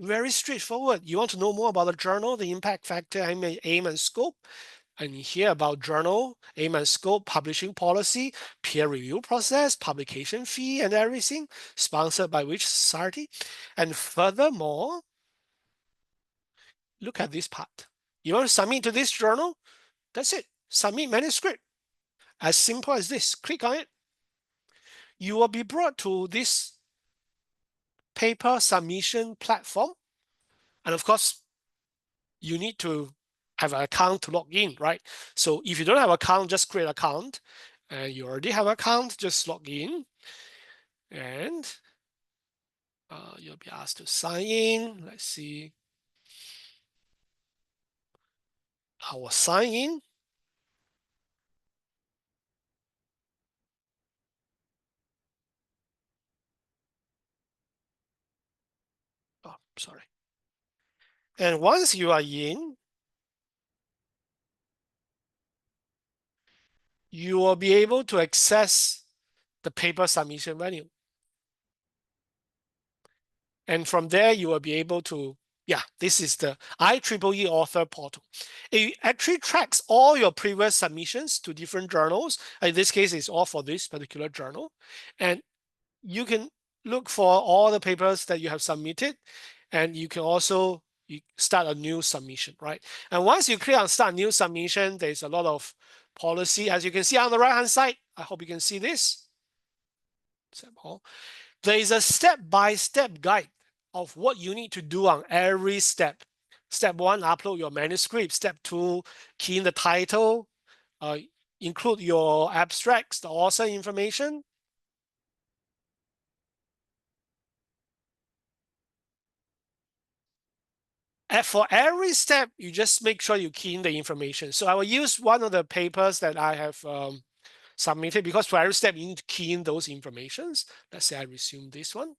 very straightforward. You want to know more about the journal, the impact factor, aim and scope. And here about journal, aim and scope, publishing policy, peer review process, publication fee and everything, sponsored by which society. And furthermore, look at this part. You want to submit to this journal? That's it. Submit manuscript. As simple as this. Click on it. You will be brought to this paper submission platform. And of course, you need to have an account to log in, right? So if you don't have an account, just create an account. And you already have an account, just log in. And you'll be asked to sign in. Let's see. I will sign in. Oh, sorry. And once you are in, you will be able to access the paper submission menu. And from there, you will be able to, yeah, this is the IEEE author portal. It actually tracks all your previous submissions to different journals. In this case, it's all for this particular journal. And you can look for all the papers that you have submitted, and you can also start a new submission, right? And once you click on start new submission, there's a lot of policy. As you can see on the right-hand side, I hope you can see this. There is a step-by-step guide of what you need to do on every step. Step 1, upload your manuscript. Step 2, key in the title, include your abstracts, the author information. And for every step, you just make sure you key in the information. So I will use one of the papers that I have submitted, because for every step, you need to key in those informations. Let's say I resume this one.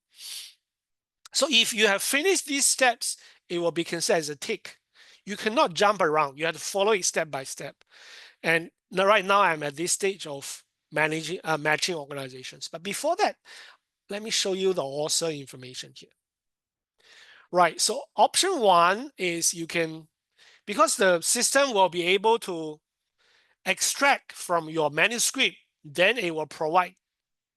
So if you have finished these steps, it will be considered as a tick. You cannot jump around. You have to follow it step by step. And right now I'm at this stage of managing matching organizations. But before that, let me show you the author information here. Right, so option 1 is you can, because the system will be able to extract from your manuscript, then it will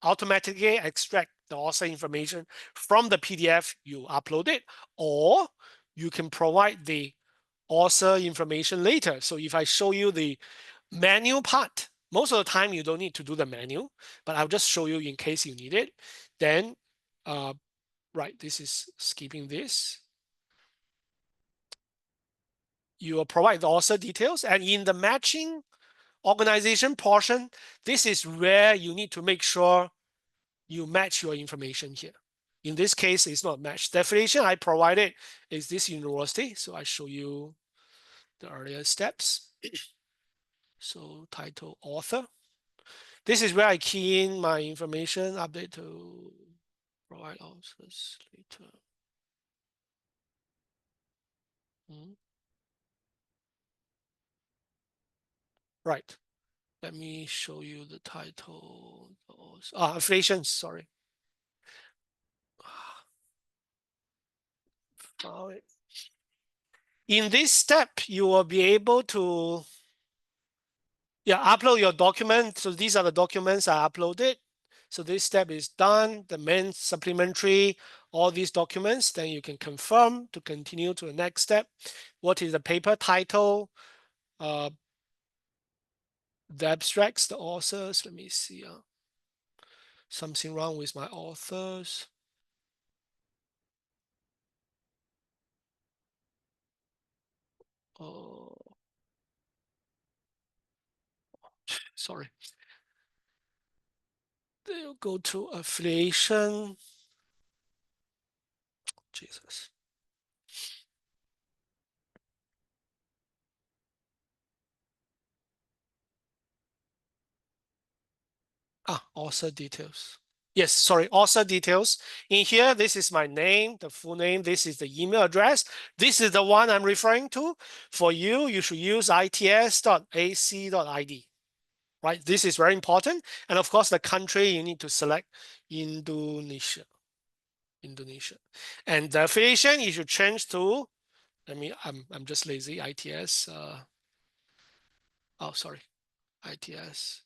automatically extract the author information from the PDF you uploaded, or you can provide the author information later. So if I show you the manual part, most of the time you don't need to do the manual, but I'll just show you in case you need it. Then, right, this is skipping this. You will provide the author details, and in the matching organization portion, this is where you need to make sure you match your information here. In this case, it's not matched. The affiliation I provided is this university, so I show you the earlier steps. So title, author. This is where I key in my information, update to provide authors later. Right. Let me show you the title. Affiliations, sorry. In this step, you will be able to upload your document. So these are the documents I uploaded. So this step is done. The main supplementary, all these documents, then you can confirm to continue to the next step. What is the paper title? The abstracts, the authors. Let me see. Something wrong with my authors. Oh, sorry. They'll go to affiliation. Jesus. Author details. Yes, sorry, author details. In here, this is my name, the full name. This is the email address. This is the one I'm referring to. For you, you should use its.ac.id. Right, this is very important. And of course, the country you need to select Indonesia. And the affiliation you should change to. I'm just lazy. ITS. Sorry, ITS.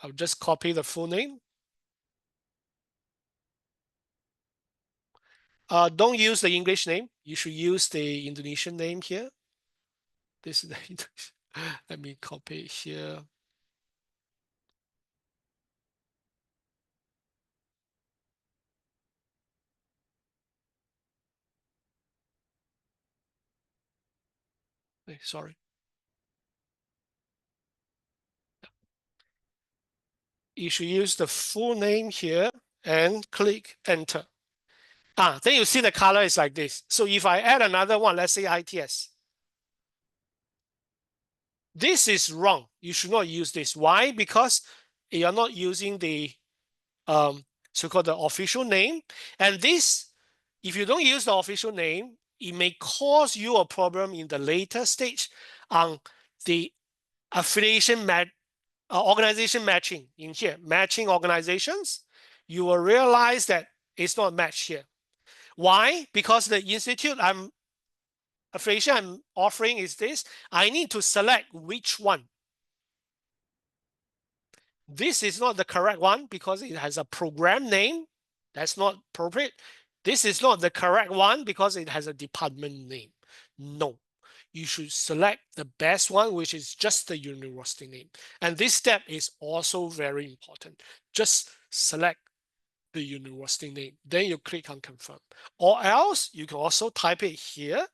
I'll just copy the full name. Don't use the English name. You should use the Indonesian name here. This is the English. Let me copy it here. Sorry. You should use the full name here and click enter. Then you see the color is like this. So if I add another one, let's say ITS. This is wrong. You should not use this. Why? Because you're not using the so-called the official name. And this, if you don't use the official name, it may cause you a problem in the later stage on the affiliation organization matching in here, matching organizations. You will realize that it's not matched here. Why? Because the institute affiliation I'm offering is this. I need to select which one. This is not the correct one because it has a program name. That's not appropriate. This is not the correct one because it has a department name. No, you should select the best one, which is just the university name. And this step is also very important. Just select the university name. Then you click on confirm. Or else you can also type it here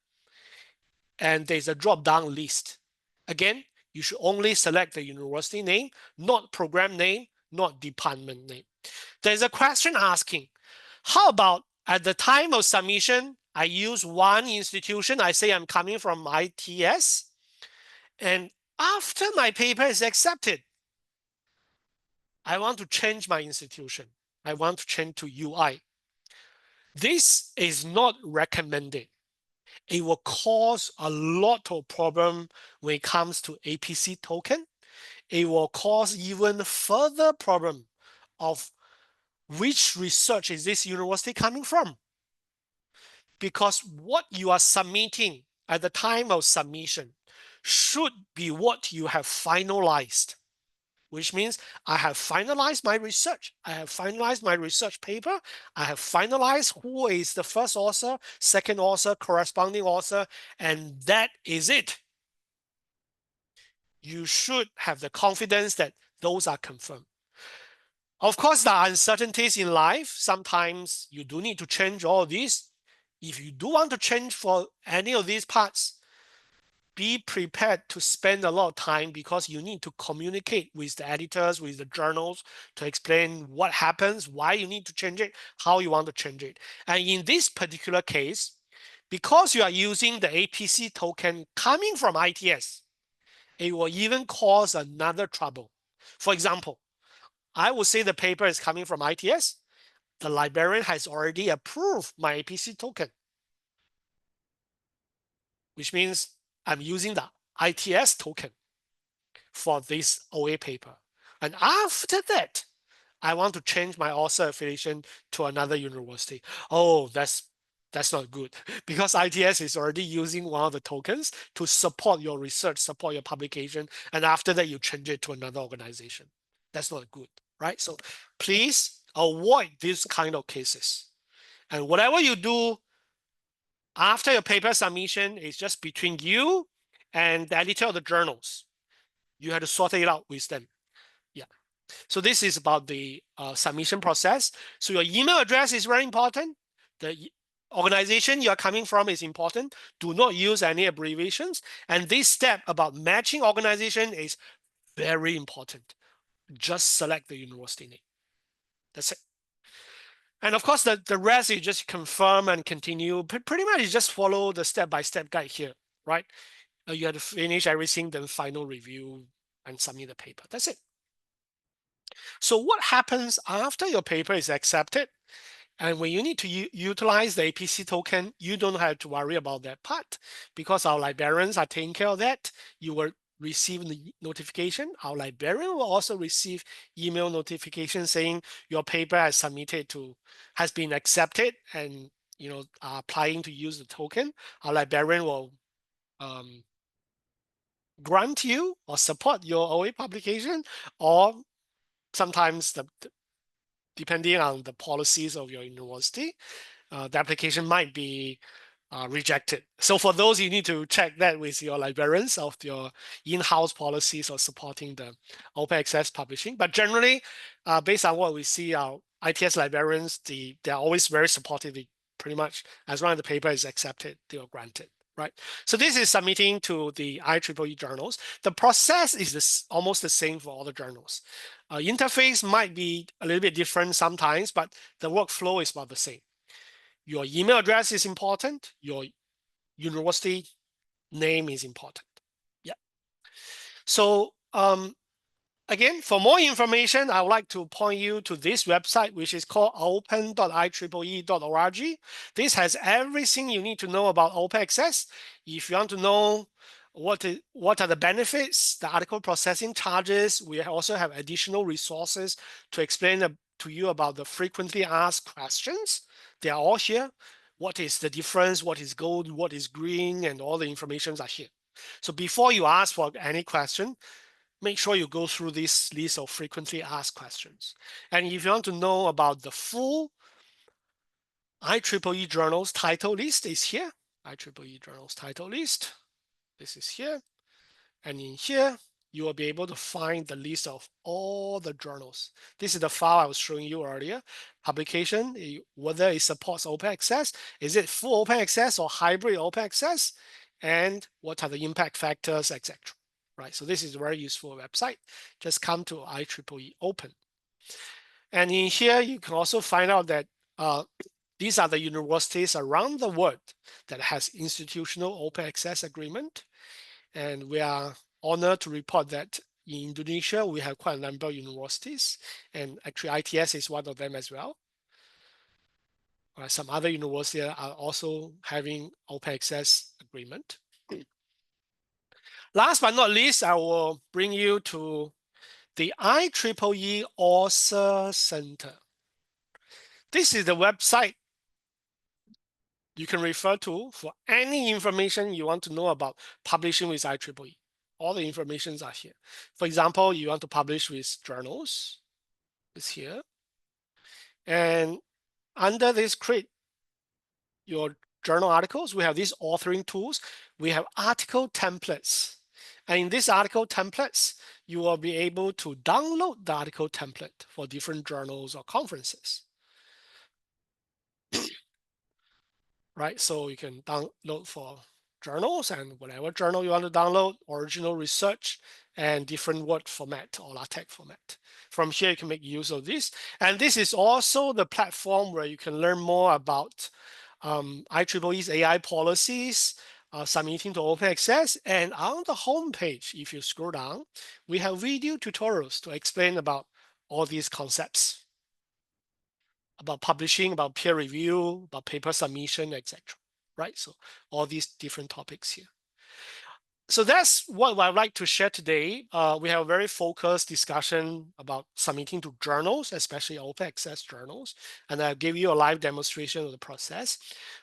and there's a drop-down list. Again, you should only select the university name, not program name, not department name. There's a question asking, how about at the time of submission, I use one institution, I say I'm coming from ITS, and after my paper is accepted, I want to change my institution. I want to change to UI. This is not recommended. It will cause a lot of problem when it comes to APC token. It will cause even further problem of which research is this university coming from. Because what you are submitting at the time of submission should be what you have finalized, which means I have finalized my research. I have finalized my research paper. I have finalized who is the first author, second author, corresponding author, and that is it. You should have the confidence that those are confirmed. Of course, there are uncertainties in life. Sometimes you do need to change all of these. If you do want to change for any of these parts, be prepared to spend a lot of time because you need to communicate with the editors, with the journals to explain what happens, why you need to change it, how you want to change it. And in this particular case, because you are using the APC token coming from ITS, it will even cause another trouble. For example, I will say the paper is coming from ITS. The librarian has already approved my APC token, which means I'm using the ITS token for this OA paper. And after that, I want to change my author affiliation to another university. Oh, that's not good because ITS is already using one of the tokens to support your research, support your publication. And after that, you change it to another organization. That's not good, right? So please avoid these kind of cases. And whatever you do after your paper submission is just between you and the editor of the journals. You have to sort it out with them. Yeah. So this is about the submission process. So your email address is very important. The organization you're coming from is important. Do not use any abbreviations. And this step about matching organization is very important. Just select the university name. That's it. And of course, the rest you just confirm and continue. Pretty much you just follow the step-by-step guide here, right? You have to finish everything, then final review and submit the paper. That's it. So what happens after your paper is accepted? And when you need to utilize the APC token, you don't have to worry about that part because our librarians are taking care of that. You will receive the notification. Our librarian will also receive email notification saying your paper has been accepted and are applying to use the token. Our librarian will grant you or support your OA publication, or sometimes depending on the policies of your university, the application might be rejected. So for those, you need to check that with your librarians of your in-house policies or supporting the open access publishing. But generally, based on what we see, our ITS librarians, they're always very supportive. Pretty much as long as the paper is accepted, they are granted. Right. So this is submitting to the IEEE journals. The process is almost the same for all the journals. Interface might be a little bit different sometimes, but the workflow is about the same. Your email address is important. Your university name is important. Yeah. So again, for more information, I would like to point you to this website, which is called open.ieee.org. This has everything you need to know about open access. If you want to know what are the benefits, the article processing charges, we also have additional resources to explain to you about the frequently asked questions. They are all here. What is the difference? What is gold? What is green? And all the information are here. So before you ask for any question, make sure you go through this list of frequently asked questions. And if you want to know about the full IEEE journals title list is here. IEEE journals title list. This is here. And in here, you will be able to find the list of all the journals. This is the file I was showing you earlier. Publication, whether it supports open access, is it full open access or hybrid open access, and what are the impact factors, etc. Right, so this is a very useful website. Just come to IEEE Open. And in here, you can also find out that these are the universities around the world that has institutional open access agreement. And we are honored to report that in Indonesia, we have quite a number of universities, and actually ITS is one of them as well. Some other universities are also having open access agreement. Last but not least, I will bring you to the IEEE Author Center. This is the website you can refer to for any information you want to know about publishing with IEEE. All the informations are here. For example, you want to publish with journals, it's here. And under this create your journal articles, we have these authoring tools. We have article templates. And in these article templates, you will be able to download the article template for different journals or conferences. Right, so you can download for journals, and whatever journal you want to download, original research, and different Word format or LaTeX format. From here, you can make use of this. And this is also the platform where you can learn more about IEEE's AI policies, submitting to open access. And on the home page, if you scroll down, we have video tutorials to explain about all these concepts, about publishing, about peer review, about paper submission, etc. Right? So all these different topics here. So that's what I'd like to share today. We have a very focused discussion about submitting to journals, especially open access journals. And I'll give you a live demonstration of the process.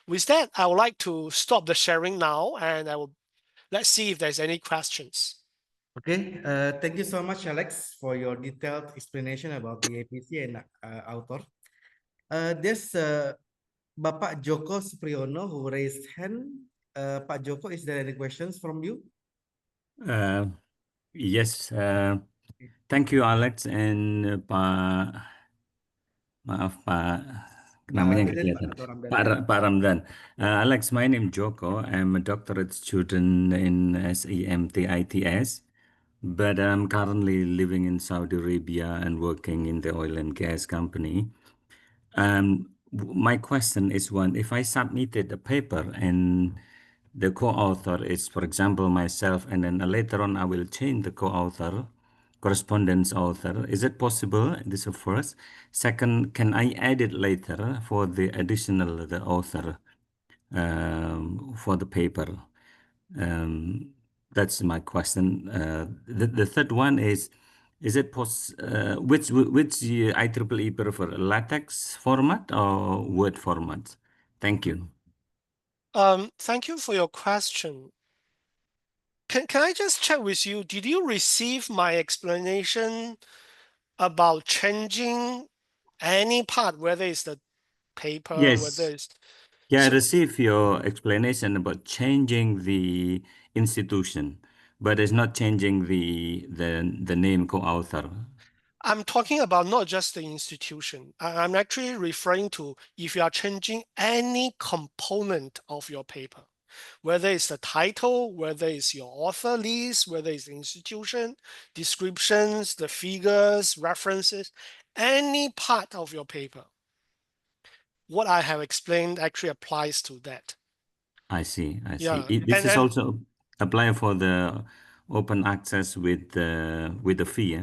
With that, I would like to stop the sharing now, and let's see if there's any questions. Okay, thank you so much, Alex, for your detailed explanation about the APC and author. There's Bapak Joko Supriyono who raised hand. Pak Joko, is there any questions from you? Yes, thank you, Alex, and maaf Pak, namanya nggak kelihatan. Pak Ramdan. Alex, my name Joko. I'm a doctorate student in SEMT-ITS, but I'm currently living in Saudi Arabia and working in the oil and gas company. My question is one, if I submitted a paper and the co-author is, for example, myself, and then later on I will change the co-author, correspondence author. Is it possible? This is first. Second, can I add it later for the additional the author for the paper? That's my question. The third one is it which IEEE prefer, LaTeX format or Word format? Thank you. Thank you for your question. Can I just check with you? Did you receive my explanation about changing any part, whether it's the paper, Yes. whether it's... Yeah, I received your explanation about changing the institution, but it's not changing the name co-author. I'm talking about not just the institution. I'm actually referring to if you are changing any component of your paper, whether it's the title, whether it's your author list, whether it's the institution, descriptions, the figures, references, any part of your paper. What I have explained actually applies to that. I see. Yeah. This is also apply for the open access with the fee.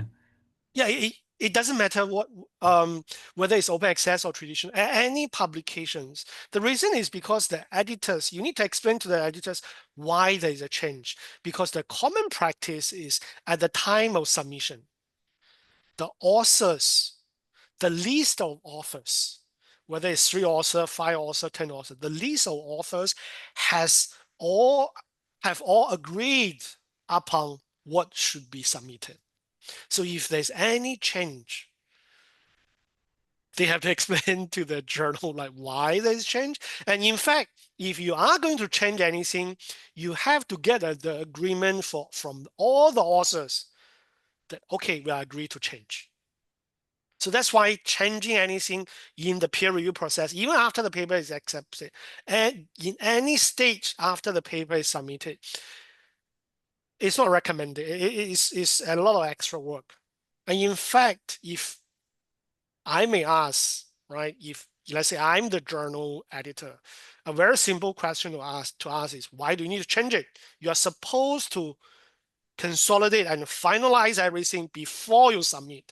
Yeah, it doesn't matter what whether it's open access or traditional, any publications. The reason is because the editors, you need to explain to the editors why there is a change. Because the common practice is at the time of submission, the authors, the list of authors, whether it's 3 authors, 5 authors, 10 authors, the list of authors have all agreed upon what should be submitted. So if there's any change, they have to explain to the journal like why there's change. And in fact, if you are going to change anything, you have to get the agreement from all the authors that, okay, we agree to change. So that's why changing anything in the peer review process, even after the paper is accepted, and in any stage after the paper is submitted, it's not recommended. It's a lot of extra work. And in fact, if I may ask, right, if let's say I'm the journal editor, a very simple question to ask is, why do you need to change it? You are supposed to consolidate and finalize everything before you submit.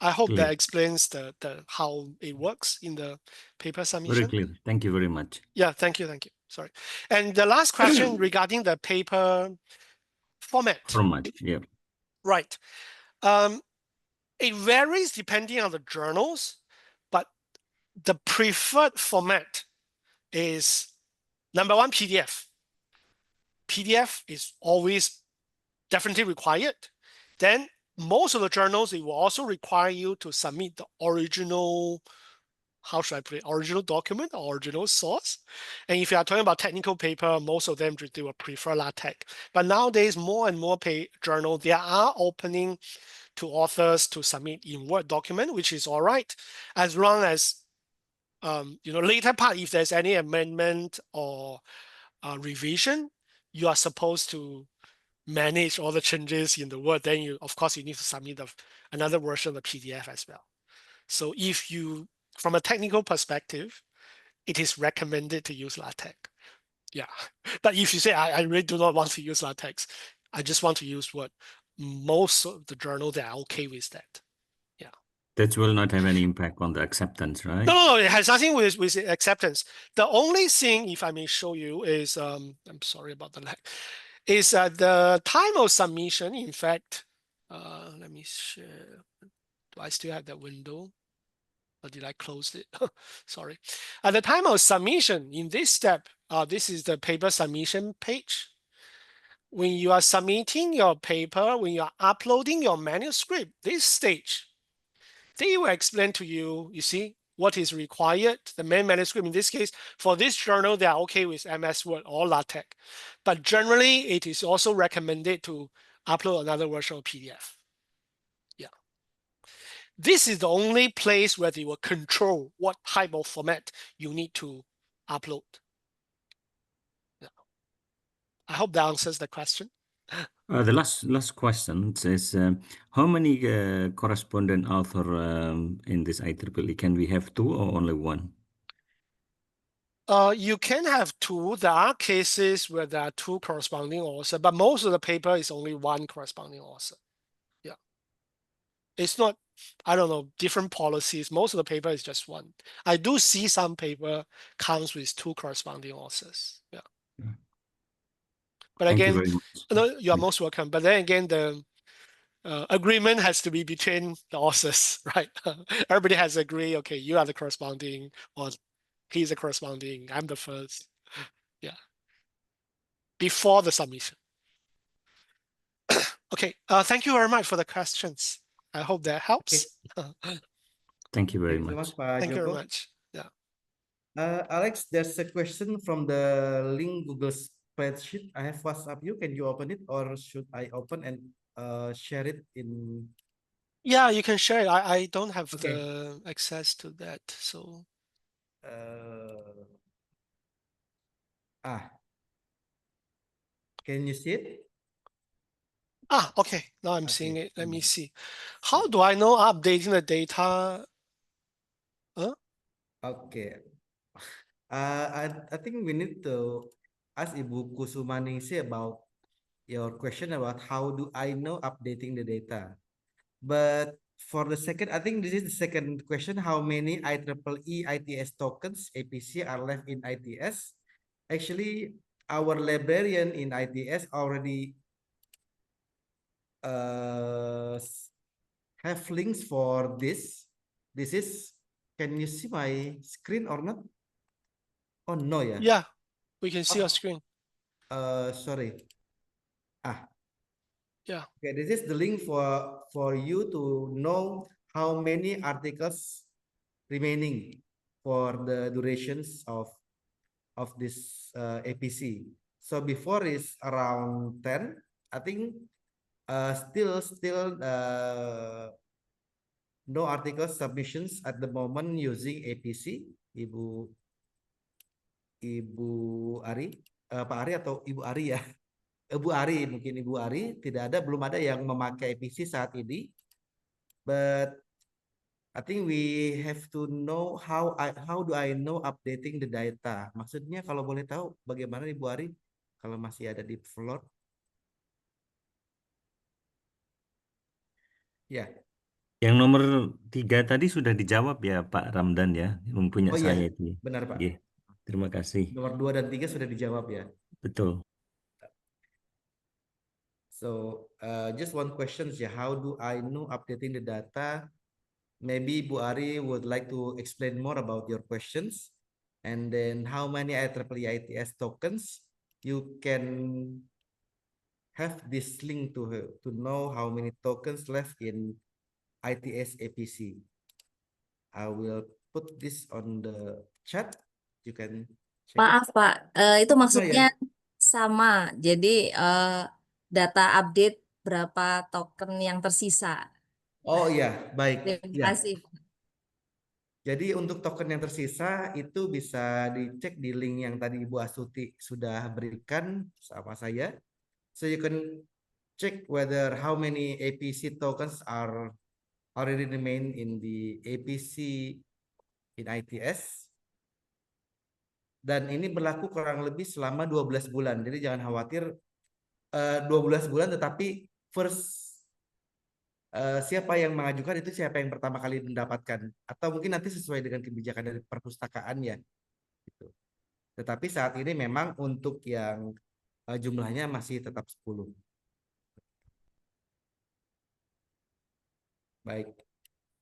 I hope Clear. that explains the how it works in the paper submission. Very clear. Thank you very much. Yeah, thank you. Sorry. And the last question regarding the paper format. Yeah. Right. It varies depending on the journals, but the preferred format is number one, PDF. PDF is always definitely required. Then most of the journals, it will also require you to submit the original, how should I put it, original document or original source. And if you are talking about technical paper, most of them, they will prefer LaTeX. But nowadays, more and more journals, they are opening to authors to submit in Word document, which is all right, as long as, later part, if there's any amendment or revision, you are supposed to manage all the changes in the Word. Then of course, you need to submit another version of the PDF as well. So if you, from a technical perspective, it is recommended to use LaTeX. Yeah, but if you say, I really do not want to use LaTeX, I just want to use Word, most of the journal, they are okay with that. Yeah. That will not have any impact on the acceptance, right? No, it has nothing with acceptance. The only thing, if I may show you, is, I'm sorry about the lag, is the time of submission. In fact, let me share. Do I still have that window? Or did I close it? Sorry. At the time of submission, in this step, this is the paper submission page. When you are submitting your paper, when you are uploading your manuscript, this stage, they will explain to you, you see, what is required. The main manuscript, in this case, for this journal, they are okay with MS Word or LaTeX. But generally, it is also recommended to upload another version of PDF. Yeah. This is the only place where they will control what type of format you need to upload. Yeah. I hope that answers the question. The last question says, how many correspondent author in this IEEE? Can we have two or only one? You can have two. There are cases where there are two corresponding authors, but most of the paper is only one corresponding author. Yeah. It's not, I don't know, different policies. Most of the paper is just one. I do see some paper comes with two corresponding authors. Yeah. But Thank you again, very much. no, you are most welcome. But then again, the agreement has to be between the authors, right? Everybody has to agree, okay, you are the corresponding, or he's the corresponding, I'm the first. Yeah. Before the submission. Okay, thank you very much for the questions. I hope that helps. Thank you very Thank you so much. much, Pak Thank you very Joko. much. Yeah. Alex, there's a question from the link Google spreadsheet. I have WhatsApp you. Can you open it, or should I open and share it in? Yeah, you can share it. I don't have Okay. the access to that, so. Can you see it? Okay. Now I'm Okay. seeing it. Let me see. How do I know updating the data? Okay. I think we need to ask Ibu Kusumaningsi about your question about how do I know updating the data. But for the second, I think this is the second question. How many IEEE ITS tokens APC are left in ITS? Actually, our librarian in ITS already have links for this. This is, can you see my screen or not? Oh no, yeah. Yeah, we can see your screen. Sorry. Yeah. Okay, this is the link for you to know how many articles remaining for the durations of this APC. So before is around 10, I think still no article submissions at the moment using APC. Ibu Ari, Pak Ari atau Ibu Ari ya? Ibu Ari, mungkin Ibu Ari, belum ada yang memakai APC saat ini. But I think we have to know how do I know updating the data. Maksudnya kalau boleh tahu bagaimana Ibu Ari kalau masih ada di floor. Ya. Yang nomor 3 tadi sudah dijawab ya Pak Ramdan ya, yang punya Oh saya iya, itu. benar Pak. Iya, terima kasih. Nomor 2 dan 3 sudah dijawab ya. Betul. So just one question ya, how do I know updating the data? Maybe Bu Ari would like to explain more about your questions. And then how many IEEE ITS tokens you can have this link to know how many tokens left in ITS APC. I will put this on the chat. You can check it. Maaf Pak, itu Oh, maksudnya ya. sama. Jadi data update berapa token yang tersisa. Oh iya, baik. Terima Ya. kasih. Jadi untuk token yang tersisa itu bisa dicek di link yang tadi Ibu Astuti sudah berikan sama saya. So you can check whether how many APC tokens are already remain in the APC in ITS. Dan ini berlaku kurang lebih selama 12 bulan. Jadi jangan khawatir 12 bulan, tetapi first siapa yang mengajukan itu siapa yang pertama kali mendapatkan, atau mungkin nanti sesuai dengan kebijakan dari perpustakaan ya gitu. Tetapi saat ini memang untuk yang jumlahnya masih tetap 10. Baik,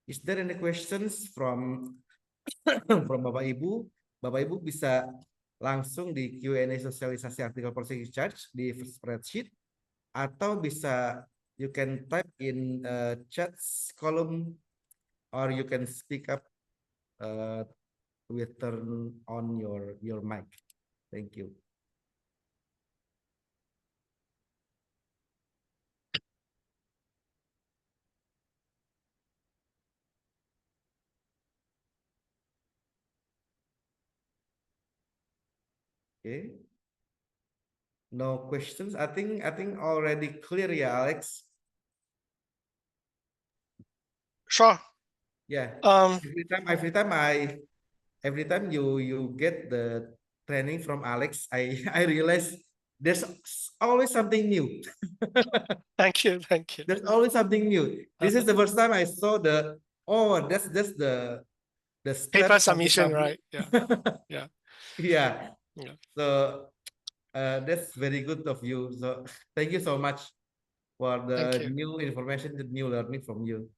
is there any questions from Bapak Ibu? Bapak Ibu bisa langsung di Q&A Sosialisasi Article Processing Charge di spreadsheet, atau bisa you can type in chat column, or you can speak up with turn on your mic. Thank you. Okay. No questions. I think already clear, yeah, Alex. Sure. Yeah. Um, Every time you get the training from Alex, I realize there's always something new. thank you. There's always something new. This is the first time I saw that's the steps Paper of the submission, submit. right? Yeah. Yeah. Yeah. Yeah. So that's very good of you. So thank you so much for the Thank you. new information, the new learning from you.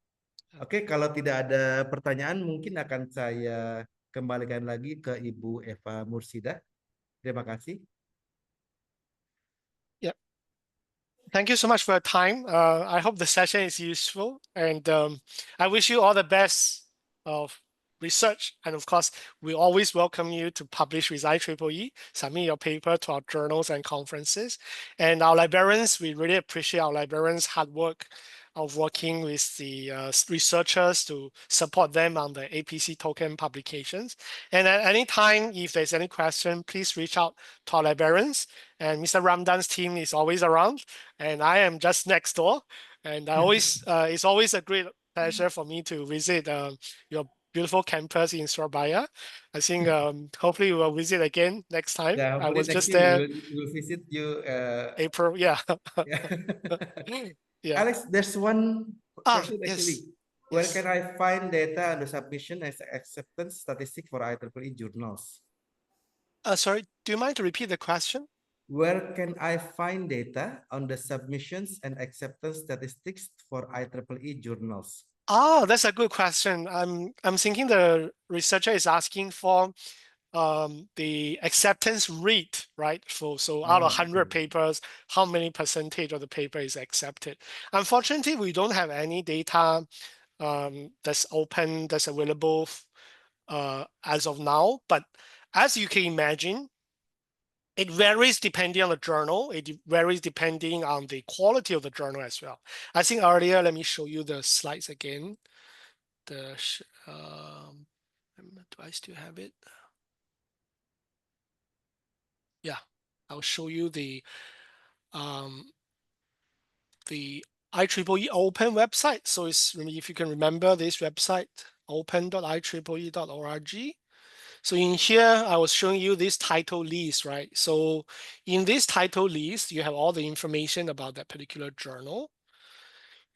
Oke, kalau tidak ada pertanyaan, mungkin akan saya kembalikan lagi ke Ibu Eva Mursida. Terima kasih. Yeah. Thank you so much for your time. I hope the session is useful, and I wish you all the best of research. And of course, we always welcome you to publish with IEEE, submit your paper to our journals and conferences. And our librarians, we really appreciate our librarians' hard work of working with the researchers to support them on the APC token publications. And at any time, if there's any question, please reach out to our librarians. And Mr. Ramdan's team is always around, and I am just next door. And I always, it's always a great pleasure for me to visit your beautiful campus in Surabaya. I think hopefully we will visit again next time. Yeah, I was just year there. we'll visit you. April, yeah. Yeah. Alex, there's one question Yes. actually. Where Yes. can I find data on the submission as acceptance statistic for IEEE journals? Sorry, do you mind to repeat the question? Where can I find data on the submissions and acceptance statistics for IEEE journals? Oh, that's a good question. I'm thinking the researcher is asking for the acceptance rate, right? So out of 100 papers, how many percentage of the paper is accepted? Unfortunately, we don't have any data that's open, that's available as of now. But as you can imagine, it varies depending on the journal. It varies depending on the quality of the journal as well. I think earlier, let me show you the slides again. Do I still have it? Yeah, I'll show you the IEEE Open website. So it's, if you can remember this website, open.ieee.org. So in here, I was showing you this title list, right? So in this title list, you have all the information about that particular journal.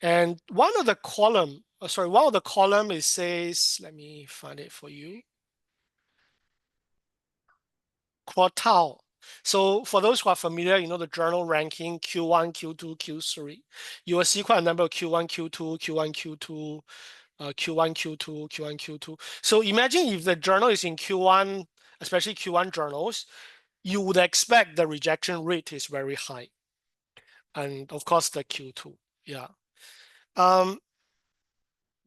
And one of the column, one of the column, it says, let me find it for you. Quartile. So for those who are familiar, you know, the journal ranking Q1, Q2, Q3. You will see quite a number of Q1, Q2, Q1, Q2, Q1, Q2, Q1, Q2. So imagine if the journal is in Q1, especially Q1 journals, you would expect the rejection rate is very high. And of course, the Q2, yeah.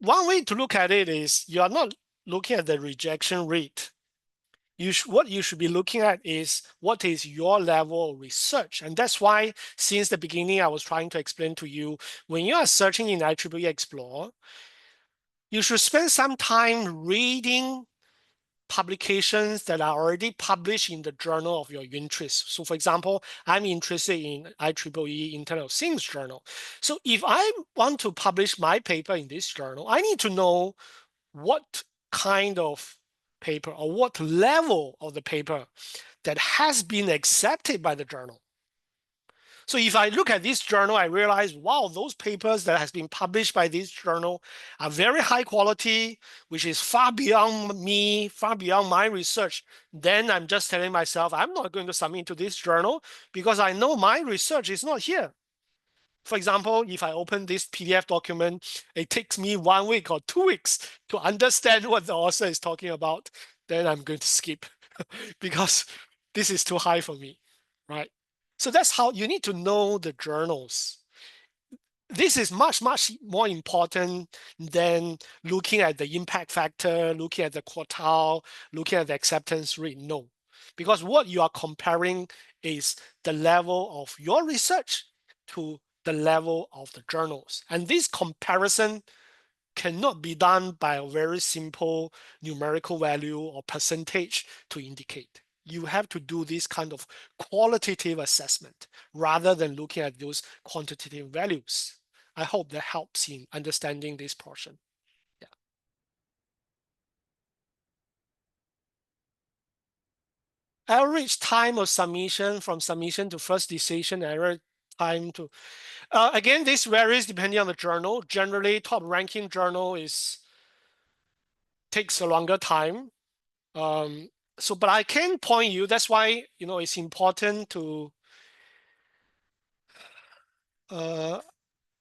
One way to look at it is you are not looking at the rejection rate. What you should be looking at is what is your level of research. And that's why since the beginning, I was trying to explain to you, when you are searching in IEEE Explore, you should spend some time reading publications that are already published in the journal of your interest. So for example, I'm interested in IEEE Internet of Things journal. So if I want to publish my paper in this journal, I need to know what kind of paper or what level of the paper that has been accepted by the journal. So if I look at this journal, I realize, wow, those papers that has been published by this journal are very high quality, which is far beyond me, far beyond my research. Then I'm just telling myself, I'm not going to submit to this journal because I know my research is not here. For example, if I open this PDF document, it takes me 1 week or 2 weeks to understand what the author is talking about. Then I'm going to skip because this is too high for me, right? So that's how you need to know the journals. This is much, much more important than looking at the impact factor, looking at the quartile, looking at the acceptance rate. No, because what you are comparing is the level of your research to the level of the journals. And this comparison cannot be done by a very simple numerical value or percentage to indicate. You have to do this kind of qualitative assessment rather than looking at those quantitative values. I hope that helps in understanding this portion. Yeah. Average time of submission from submission to first decision, average time to again, this varies depending on the journal. Generally, top ranking journal takes a longer time. But I can point you, that's why, you know, it's important to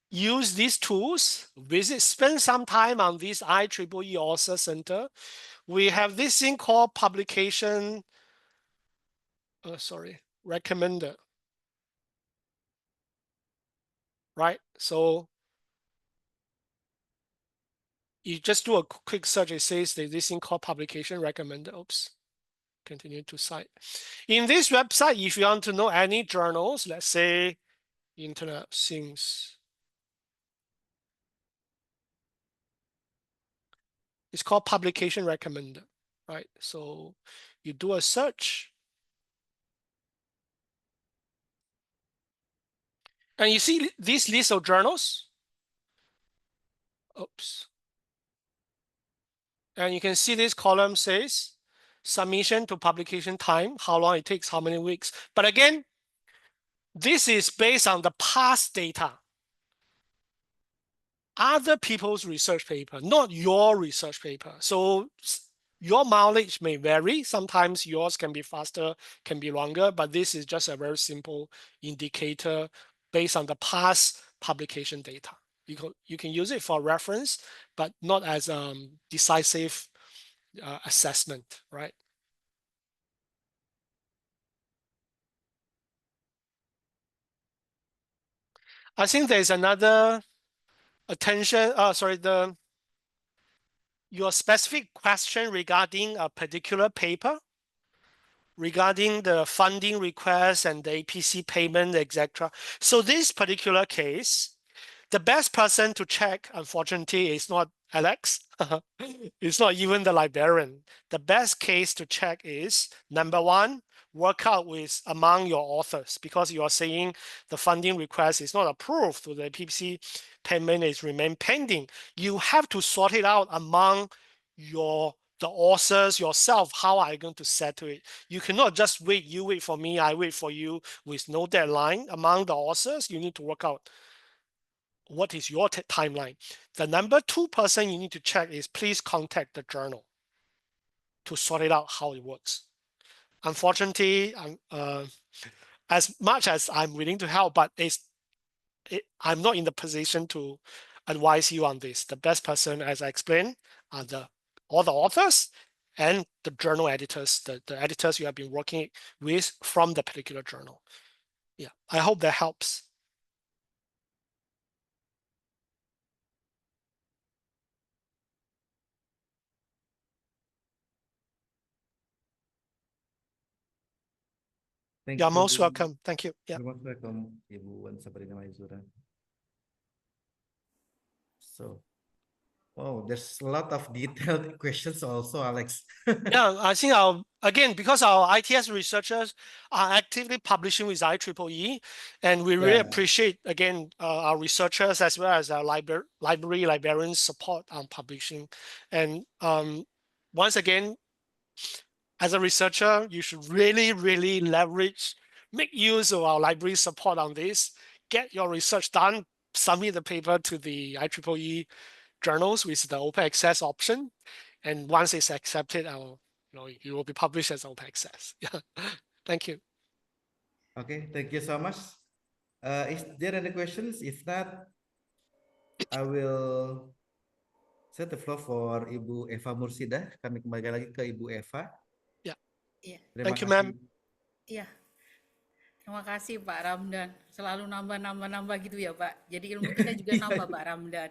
use these tools, spend some time on this IEEE Author Center. We have this thing called publication, recommender, right? So you just do a quick search, it says there's this thing called publication recommender. Oops, continue to cite. In this website, if you want to know any journals, let's say Internet of Things, it's called publication recommender, right? So you do a search. And you see this list of journals. Oops. And you can see this column says submission to publication time, how long it takes, how many weeks. But again, this is based on the past data. Other people's research paper, not your research paper. So your mileage may vary. Sometimes yours can be faster, can be longer, but this is just a very simple indicator based on the past publication data. You can use it for reference, but not as decisive assessment, right? I think there's another your specific question regarding a particular paper, regarding the funding request and the APC payment, etc. So this particular case, the best person to check, unfortunately, is not Alex. It's not even the librarian. The best case to check is, number one, work out with among your authors, because you are saying the funding request is not approved, so the PPC payment is remain pending. You have to sort it out among the authors yourself. How are you going to settle it? You cannot just wait. You wait for me, I wait for you with no deadline. Among the authors, you need to work out what is your timeline. The number two person you need to check is, please contact the journal to sort it out how it works. Unfortunately, as much as I'm willing to help, but I'm not in the position to advise you on this. The best person, as I explained, are all the authors and the journal editors, the editors you have been working with from the particular journal. Yeah, I hope that helps. Thank You're you. most welcome. Thank you. Yeah. You're most welcome, Ibu Sabrina Maizura. So, oh, there's a lot of detailed questions also, Alex. Yeah, I think again, because our ITS researchers are actively publishing with IEEE, and we really appreciate, again, our researchers as well as our librarians support on publishing. And once again, as a researcher, you should really, really make use of our library support on this. Get your research done, submit the paper to the IEEE journals with the open access option. And once it's accepted, it will be published as open access. Yeah. Thank you. Okay, thank you so much. Is there any questions? If not, I will set the floor for Ibu Eva Mursida. Kami kembali lagi ke Ibu Eva. Yeah. Iya. Terima Thank you, kasih. ma'am. Iya. Terima kasih Pak Ramdan. Selalu nambah gitu ya Pak. Jadi ilmu kita juga nambah Pak Ramdan.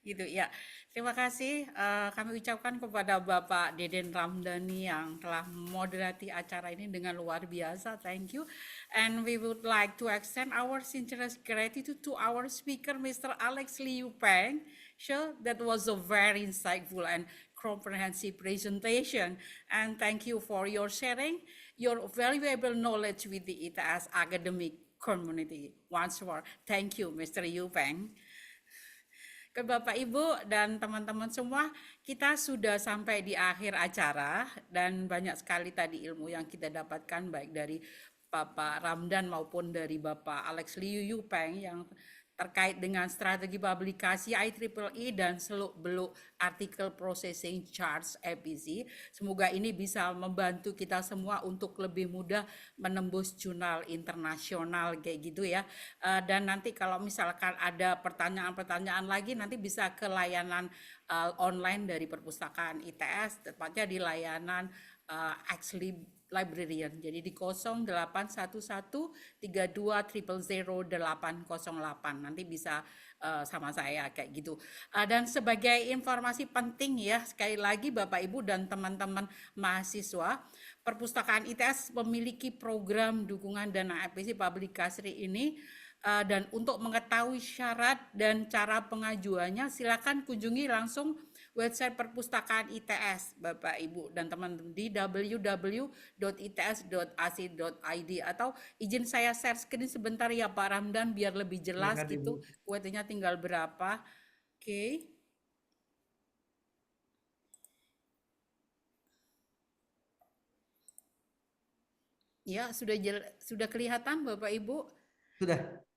Gitu ya. Terima kasih kami ucapkan kepada Bapak Deden Ramdhani yang telah moderati acara ini dengan luar biasa. Thank you. And we would like to extend our sincerest gratitude to our speaker, Mr. Alex Liu Peng. Sure, that was a very insightful and comprehensive presentation. And thank you for your sharing your valuable knowledge with the ITS academic community. Once more, thank you, Mr. Yu Peng. Ke Bapak Ibu dan teman-teman semua, kita sudah sampai di akhir acara dan banyak sekali tadi ilmu yang kita dapatkan baik dari Bapak Ramdan maupun dari Bapak Alex Liu Yu Peng yang terkait dengan strategi publikasi IEEE dan seluk-beluk article processing charge APC. Semoga ini bisa membantu kita semua untuk lebih mudah menembus jurnal internasional kayak gitu ya. Dan nanti kalau misalkan ada pertanyaan-pertanyaan lagi nanti bisa ke layanan online dari Perpustakaan ITS, tepatnya di layanan Librarian. Jadi di 081132000808 nanti bisa sama saya kayak gitu. Dan sebagai informasi penting ya, sekali lagi Bapak Ibu dan teman-teman mahasiswa, Perpustakaan ITS memiliki program dukungan dana APC publikasi ini. Dan untuk mengetahui syarat dan cara pengajuannya, silakan kunjungi langsung website Perpustakaan ITS, Bapak Ibu dan teman-teman di www.its.ac.id atau izin saya share screen sebentar ya Pak Ramdan biar lebih jelas gitu. Kuotanya tinggal berapa? Oke. Ya, sudah kelihatan Bapak Ibu?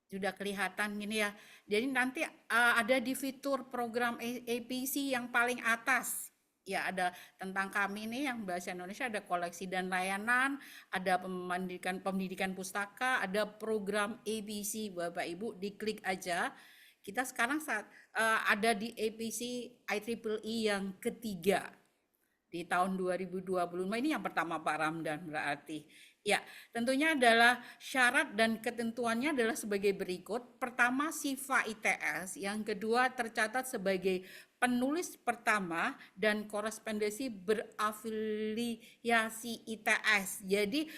Sudah kelihatan gini ya. Jadi nanti ada di fitur program APC yang paling atas. Ya ada tentang kami nih yang bahasa Indonesia, ada koleksi dan layanan, ada pendidikan pustaka, ada program APC Bapak Ibu, diklik aja. Kita sekarang ada di APC IEEE yang ketiga di tahun 2025. Ini yang pertama Pak Ramdan berarti. Ya, tentunya adalah syarat dan ketentuannya adalah sebagai berikut. Pertama, SIFA ITS. Yang kedua, tercatat sebagai penulis pertama dan korespondensi berafiliasi ITS. Jadi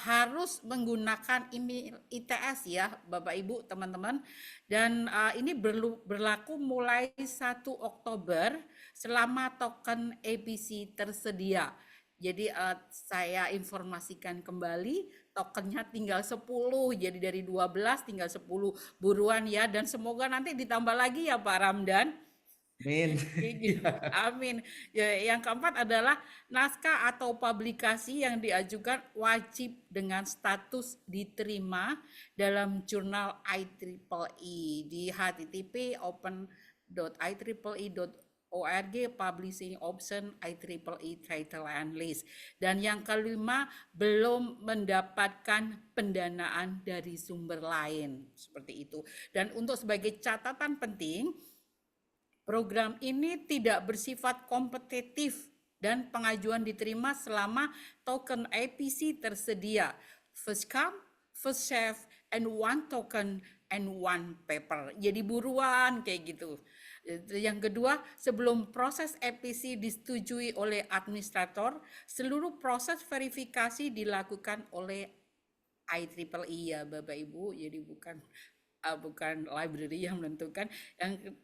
harus menggunakan email ITS ya, Bapak Ibu, teman-teman. Dan ini berlaku mulai 1 Oktober selama token APC tersedia. Jadi saya informasikan kembali, tokennya tinggal 10, jadi dari 12 tinggal 10 buruan ya, dan semoga nanti ditambah lagi ya Pak Ramdan. Amin. Amin. Ya, yang keempat adalah naskah atau publikasi yang diajukan wajib dengan status diterima dalam jurnal IEEE di http open.ieee.org publishing option IEEE title and list. Dan yang kelima, belum mendapatkan pendanaan dari sumber lain, seperti itu. Dan untuk sebagai catatan penting, program ini tidak bersifat kompetitif dan pengajuan diterima selama token APC tersedia. First come, first serve, and one token and one paper. Jadi buruan kayak gitu. Yang kedua, sebelum proses APC disetujui oleh administrator, seluruh proses verifikasi dilakukan oleh IEEE ya Bapak Ibu. Jadi bukan library yang menentukan.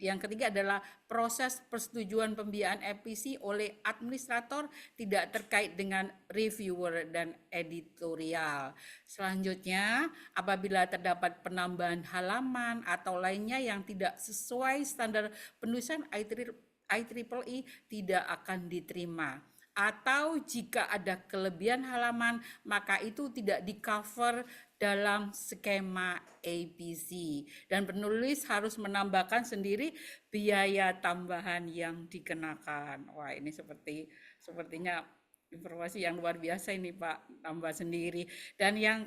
Yang ketiga adalah proses persetujuan pembiayaan APC oleh administrator tidak terkait dengan reviewer dan editorial. Selanjutnya, apabila terdapat penambahan halaman atau lainnya yang tidak sesuai standar penulisan IEEE tidak akan diterima. Atau jika ada kelebihan halaman, maka itu tidak di-cover dalam skema APC. Dan penulis harus menambahkan sendiri biaya tambahan yang dikenakan. Wah, ini sepertinya informasi yang luar biasa ini Pak, tambah sendiri. Dan yang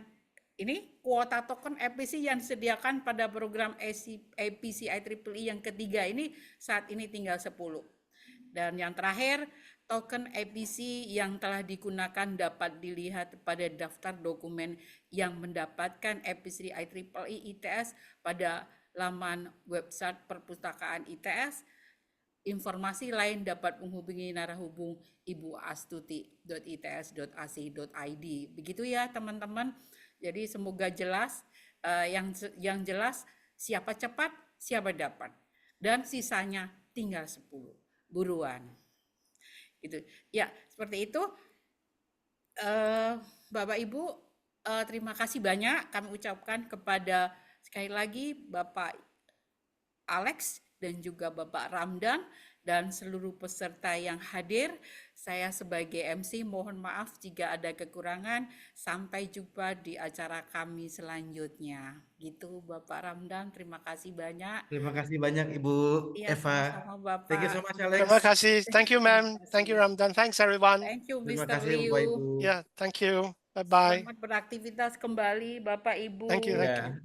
ini kuota token APC yang disediakan pada program APC IEEE yang ketiga ini saat ini tinggal 10. Dan yang terakhir, token APC yang telah digunakan dapat dilihat pada daftar dokumen yang mendapatkan APC IEEE ITS pada laman website Perpustakaan ITS. Informasi lain dapat menghubungi narahubung Ibu astuti.its.ac.id. Begitu ya teman-teman. Jadi semoga jelas, yang jelas siapa cepat, siapa dapat. Dan sisanya tinggal 10. Buruan. Gitu. Ya, seperti itu. Bapak Ibu, terima kasih banyak kami ucapkan kepada sekali lagi Bapak Alex dan juga Bapak Ramdan dan seluruh peserta yang hadir. Saya sebagai MC mohon maaf jika ada kekurangan. Sampai jumpa di acara kami selanjutnya. Gitu Bapak Ramdan, terima kasih banyak. Terima kasih banyak Ibu Ya, Eva. sama Bapak. Thank you so much Alex. Terima kasih. Thank you, ma'am. Thank you, Ramdan. Thanks, everyone. Thank you, Terima Mr. kasih Liu. Bapak Ibu. Yeah, thank you. Bye-bye. Selamat beraktivitas kembali Bapak Ibu. Thank you. Ya,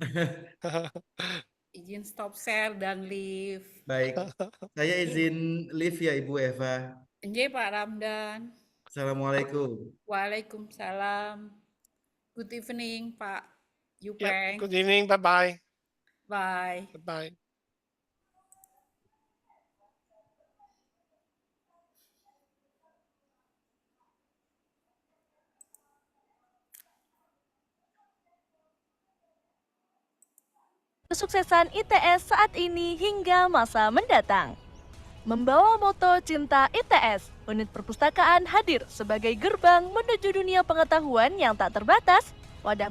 Izin stop share dan leave. baik. Saya izin leave ya Ibu Eva. Nggih Pak Ramdan. Assalamualaikum. Waalaikumsalam. Good evening Pak Yep. Yupeng. Good evening. Bye-bye. Bye. Bye-bye. Kesuksesan ITS saat ini hingga masa mendatang. Membawa moto Cinta ITS, unit perpustakaan hadir sebagai gerbang menuju dunia pengetahuan yang tak terbatas, wadah